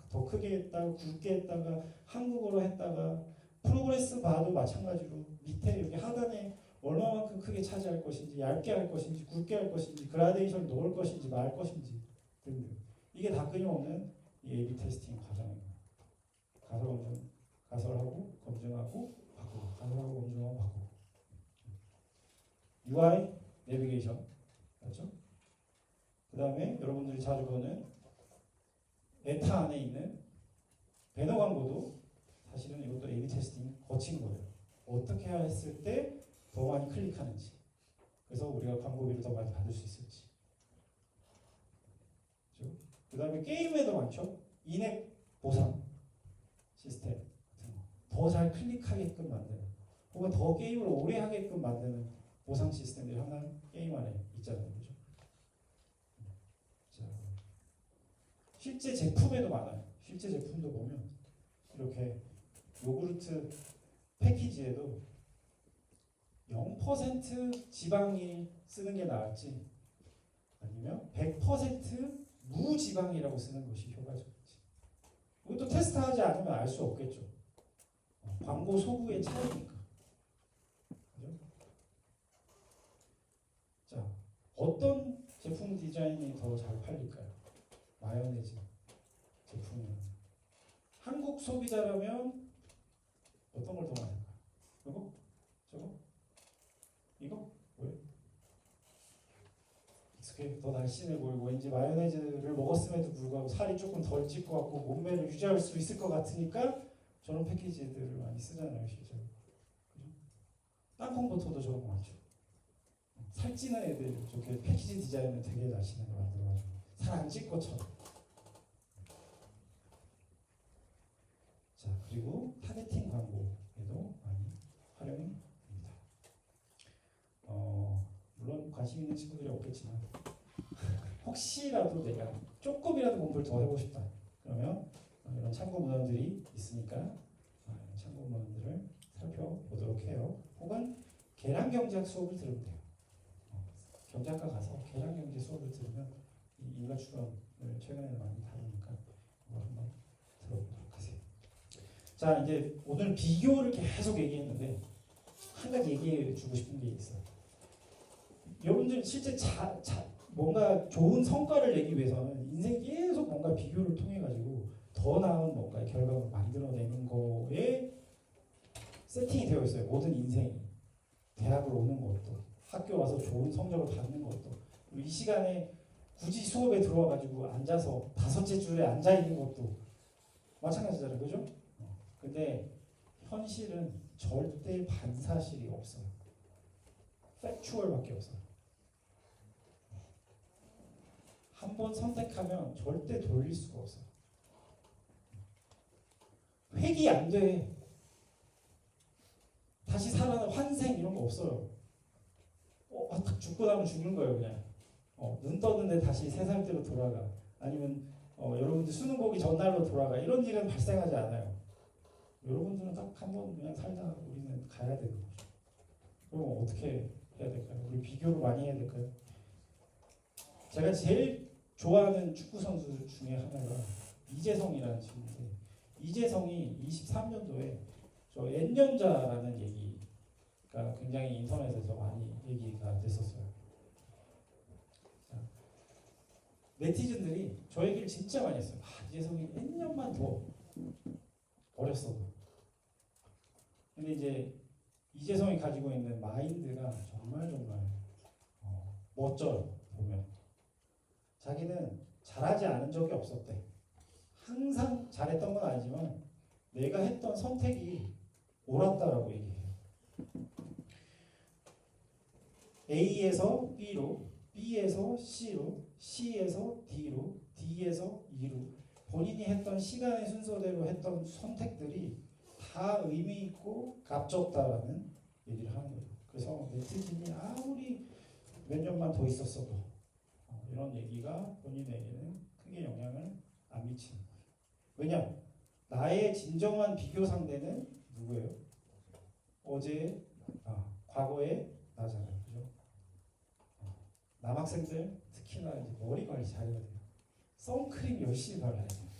더 크게 했다가 굵게 했다가 한국어로 했다가 프로그레스 바도 마찬가지로 밑에 여기 하단에 얼마만큼 크게 차지할 것인지, 얇게 할 것인지, 굵게 할 것인지, 그라데이션을 넣을 것인지 말 것인지 등등. 이게 다 끊임없는 이 A/B 테스팅 과정입니다. 가설하고 검증하고 바꾸고, 가설하고 검증하고 바꾸고. UI 내비게이션 맞죠? 그 다음에 여러분들이 자주 보는 에타 안에 있는 배너 광고도 사실은 이것도 A/B 테스팅 거친 거예요. 어떻게 했을 때 더 많이 클릭하는지, 그래서 우리가 광고비를 더 많이 받을 수 있을지. 그렇죠? 그 다음에 게임에도 많죠. 인앱 보상 시스템 같은 거. 더 잘 클릭하게끔 만드는, 혹은 더 게임을 오래 하게끔 만드는 보상 시스템들이 하나 게임 안에 있잖아요. 그죠? 자, 실제 제품에도 많아요. 실제 제품도 보면 이렇게 요구르트 패키지에도 0% 지방이 쓰는 게 나을지 아니면 100% 무지방이라고 쓰는 것이 효과적일지. 이것도 테스트하지 않으면 알 수 없겠죠. 광고 소구의 차이니까. 그죠? 자, 어떤 제품 디자인이 더 잘 팔릴까요? 마요네즈 제품이요. 한국 소비자라면 어떤 걸 더 많이 할까요? 이거? 저거? 이거? 왜? 익숙해, 더 날씬해 보이고 왠지 마요네즈를 먹었음에도 불구하고 살이 조금 덜 찔 것 같고 몸매를 유지할 수 있을 것 같으니까 저런 패키지들을 많이 쓰잖아요, 실제로. 그죠? 땅콩버터도 저런 거 많죠. 살찌는 애들 저렇게 패키지 디자인을 되게 날씬하게 만들어가지고 살 안 찔 것처럼. 자, 그리고 타겟팅 광고에도 많이 활용이 됩니다. 물론 관심 있는 친구들이 없겠지만 혹시라도 내가 조금이라도 공부를 더 해보고 싶다 그러면 이런 참고 문헌들이 있으니까 이런 참고 문헌들을 살펴보도록 해요. 혹은 계량 경제학 수업을 들으면 돼요. 경제학과 가서 계량 경제 수업을 들으면 이 인과 추론을 최근에는 많이 다루니까 이거 한번 들어보도록 하세요. 자, 이제 오늘 비교를 계속 얘기했는데 한 가지 얘기해 주고 싶은 게 있어요. 여러분들 실제 뭔가 좋은 성과를 내기 위해서는 인생이 계속 뭔가 비교를 통해 가지고 더 나은 뭔가 결과를 만들어내는 거에 세팅이 되어 있어요. 모든 인생이. 대학을 오는 것도, 학교 와서 좋은 성적을 받는 것도, 이 시간에 굳이 수업에 들어와 가지고 앉아서 5째 줄에 앉아 있는 것도 마찬가지잖아요. 그죠? 근데 현실은 절대 반사실이 없어요. 팩추얼밖에 없어요. 한 번 선택하면 절대 돌릴 수가 없어요. 회귀 안 돼. 다시 살아나는 환생 이런 거 없어요. 딱 죽고 나면 죽는 거예요, 그냥. 눈 떴는데 다시 3살 때로 돌아가. 아니면 여러분들 수능 보기 전날로 돌아가. 이런 일은 발생하지 않아요. 여러분들은 딱 한 번 그냥 살다 우리는 가야 되는 거죠. 그럼 어떻게 해야 될까요? 우리 비교를 많이 해야 될까요? 제가 제일 좋아하는 축구 선수 중에 하나가 이재성이라는 친구인데, 이재성이 23년도에 저 N년자라는 얘기가 굉장히 인터넷에서 많이 얘기가 됐었어요. 자, 네티즌들이 저 얘기를 진짜 많이 했어요. 이재성이 N년만 더 어렸어도. 근데 이제 이재성이 가지고 있는 마인드가 정말 멋져요. 보면 자기는 잘하지 않은 적이 없었대. 항상 잘했던 건 아니지만 내가 했던 선택이 옳았다라고 얘기해요. A에서 B로, B에서 C로, C에서 D로, D에서 E로 본인이 했던 시간의 순서대로 했던 선택들이 다 의미 있고 값졌다라는 얘기를 하는 거예요. 그래서 네티즌이 아무리 몇 년만 더 있었어도 이런 얘기가 본인에게는 크게 영향을 안 미치는 거예요. 왜냐? 나의 진정한 비교 상대는 누구예요? 과거의 나잖아요. 그죠? 남학생들 특히나 이제 머리 관리 잘해야 돼요. 선크림 열심히 발라야 돼요.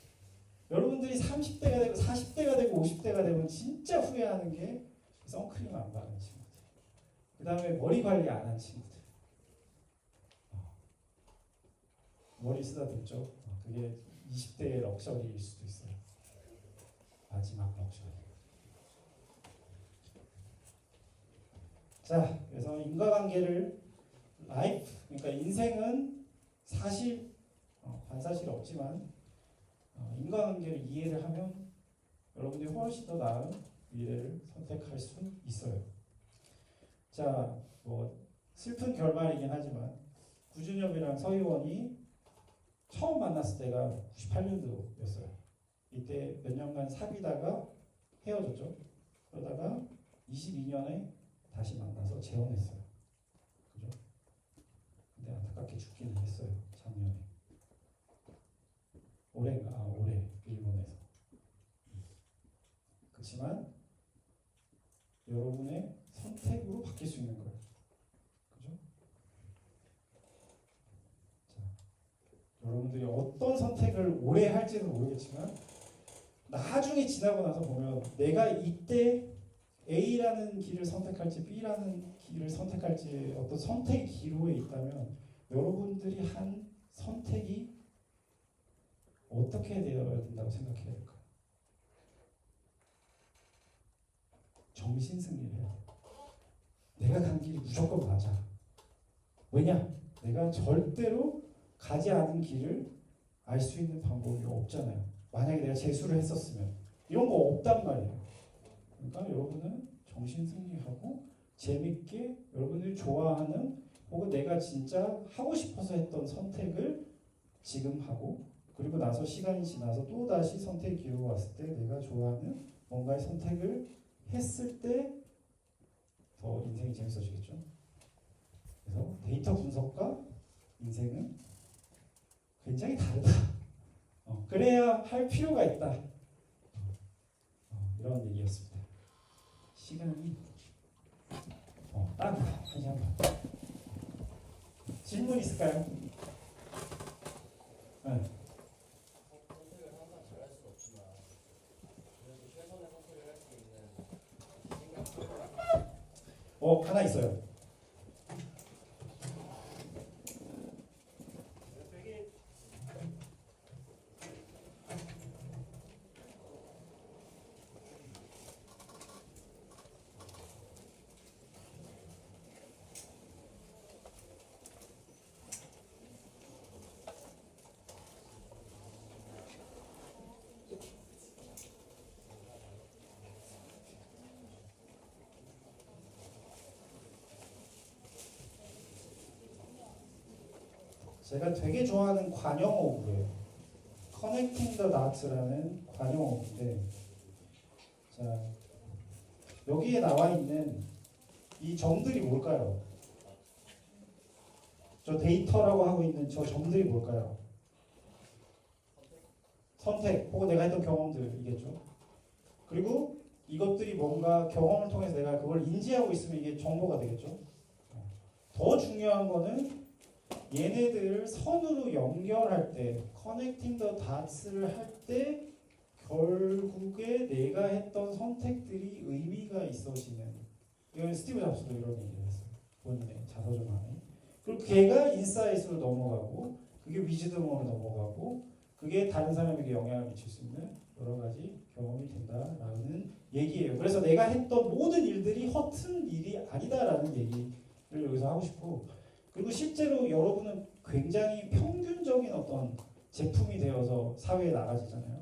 여러분들이 30대가 되고 40대가 되고 50대가 되면 진짜 후회하는 게 선크림 안 바르는 친구들. 그 다음에 머리 관리 안 한 친구들. 머리 쓰다듬죠. 그게 20대의 럭셔리일 수도 있어요. 마지막 럭셔리. 자, 그래서 인과관계를 라이프, 그러니까 인생은 사실 반사실 없지만 인과관계를 이해를 하면 여러분들이 훨씬 더 나은 미래를 선택할 수 있어요. 자, 뭐 슬픈 결말이긴 하지만 구준엽이랑 서희원이 처음 만났을 때가 98년도였어요. 이때 몇 년간 사귀다가 헤어졌죠. 그러다가 22년에 다시 만나서 재혼했어요. 그죠? 근데 안타깝게 죽기는 했어요. 작년에. 올해 일본에서. 그렇지만 여러분의 선택으로 바뀔 수 있는 거예요. 그죠? 자, 여러분들이 어떤 선택을 오래 할지는 모르겠지만 나중에 지나고 나서 보면 내가 이때 A라는 길을 선택할지 B라는 길을 선택할지 어떤 선택 기로에 있다면 여러분들이 한 선택이 어떻게 되어야 된다고 생각해야 될까요? 정신 승리를 해야 돼요. 내가 간 길이 무조건 맞아. 왜냐? 내가 절대로 가지 않은 길을 알 수 있는 방법이 없잖아요. 만약에 내가 재수를 했었으면 이런 거 없단 말이에요. 그러니까 여러분은 정신 승리하고 재밌게 여러분들이 좋아하는 혹은 내가 진짜 하고 싶어서 했던 선택을 지금 하고 그리고 나서 시간이 지나서 또 다시 선택 기회가 왔을 때 내가 좋아하는 뭔가의 선택을 했을 때 더 인생이 재밌어지겠죠. 그래서 데이터 분석과 인생은 굉장히 다르다. 그래야 할 필요가 있다. 이런 얘기였습니다. 시간이 딱 1시간 반. 질문 있을까요? 네. 선택을 항상 잘할 수는 없지만 그래도 최선의 선택을 할 수 있는 생각 하나 있어요. 되게 제가 되게 좋아하는 관용어구예요. Connecting the Dots라는 관용어구인데, 자 여기에 나와 있는 이 점들이 뭘까요? 저 데이터라고 하고 있는 저 점들이 뭘까요? 선택 혹은 내가 했던 경험들이겠죠. 그리고 이것들이 뭔가 경험을 통해서 내가 그걸 인지하고 있으면 이게 정보가 되겠죠. 더 중요한 거는 얘네들을 선으로 연결할 때 커넥팅 더 다츠를 할 때 결국에 내가 했던 선택들이 의미가 있어지는, 이건 스티브 잡스도 이런 얘기를 했어요. 본인의 자서전 안에. 그리고 걔가 인사이트로 넘어가고 그게 위즈덤으로 넘어가고 그게 다른 사람에게 영향을 미칠 수 있는 여러 가지 경험이 된다라는 얘기예요. 그래서 내가 했던 모든 일들이 허튼 일이 아니다라는 얘기를 여기서 하고 싶고, 그리고 실제로 여러분은 굉장히 평균적인 어떤 제품이 되어서 사회에 나가지잖아요.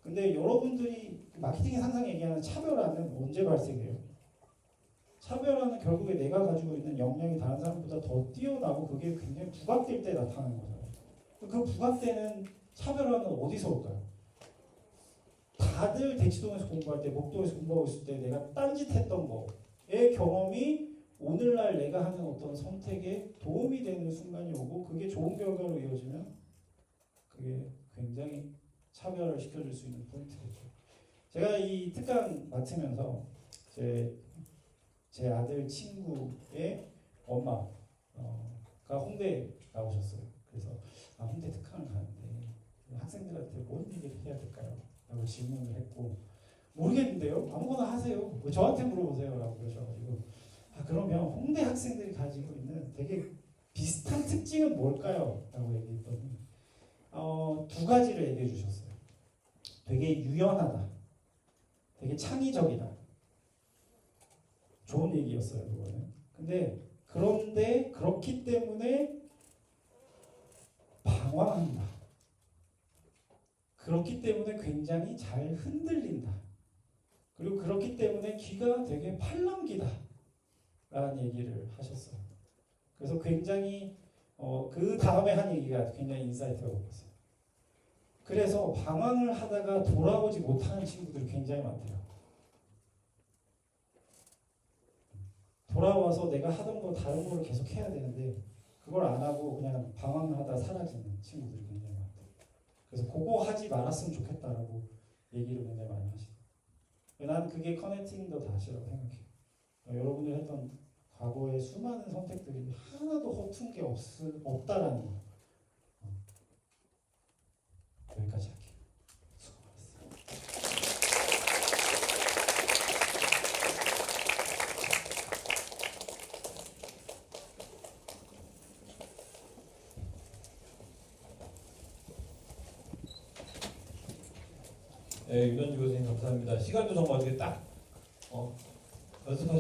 근데 여러분들이 마케팅에서 항상 얘기하는 차별화는 언제 발생해요? 차별화는 결국에 내가 가지고 있는 역량이 다른 사람보다 더 뛰어나고 그게 굉장히 부각될 때 나타나는 거잖아요. 그 부각되는 차별화는 어디서 올까요? 다들 대치동에서 공부할 때, 목동에서 공부하고 있을 때 내가 딴짓했던 거의 경험이 오늘날 내가 하는 어떤 선택에 도움이 되는 순간이 오고 그게 좋은 결과로 이어지면 그게 굉장히 차별을 시켜줄 수 있는 포인트겠죠. 제가 이 특강 맡으면서 제 아들 친구의 엄마가 홍대에 나오셨어요. 그래서 홍대 특강을 가는데 학생들한테 뭔 얘기를 해야 될까요? 라고 질문을 했고, 모르겠는데요? 아무거나 하세요. 왜 저한테 물어보세요? 라고 그러셔가지고 그러면 홍대 학생들이 가지고 있는 되게 비슷한 특징은 뭘까요? 라고 얘기했더니 두 가지를 얘기해 주셨어요. 되게 유연하다. 되게 창의적이다. 좋은 얘기였어요, 그거는. 그런데 그렇기 때문에 방황한다. 그렇기 때문에 굉장히 잘 흔들린다. 그리고 그렇기 때문에 귀가 되게 팔랑귀다. 라는 얘기를 하셨어요. 그래서 굉장히 그 다음에 한 얘기가 굉장히 인사이트가 높았어요. 그래서 방황을 하다가 돌아오지 못하는 친구들이 굉장히 많대요. 돌아와서 내가 하던 거 다른 거를 계속 해야 되는데 그걸 안 하고 그냥 방황을 하다 사라지는 친구들이 굉장히 많대요. 그래서 그거 하지 말았으면 좋겠다라고 얘기를 굉장히 많이 하시더라고요. 난 그게 커넥팅 더 다시라고 생각해요. 여러분들 했던 과거의 수많은 선택들이 하나도 허튼 게 없다라는 거. 여기까지 할게요. 수고 많았어요. 네, 유전지 교수님 감사합니다. 시간도 정말 어떻게 딱 연습하시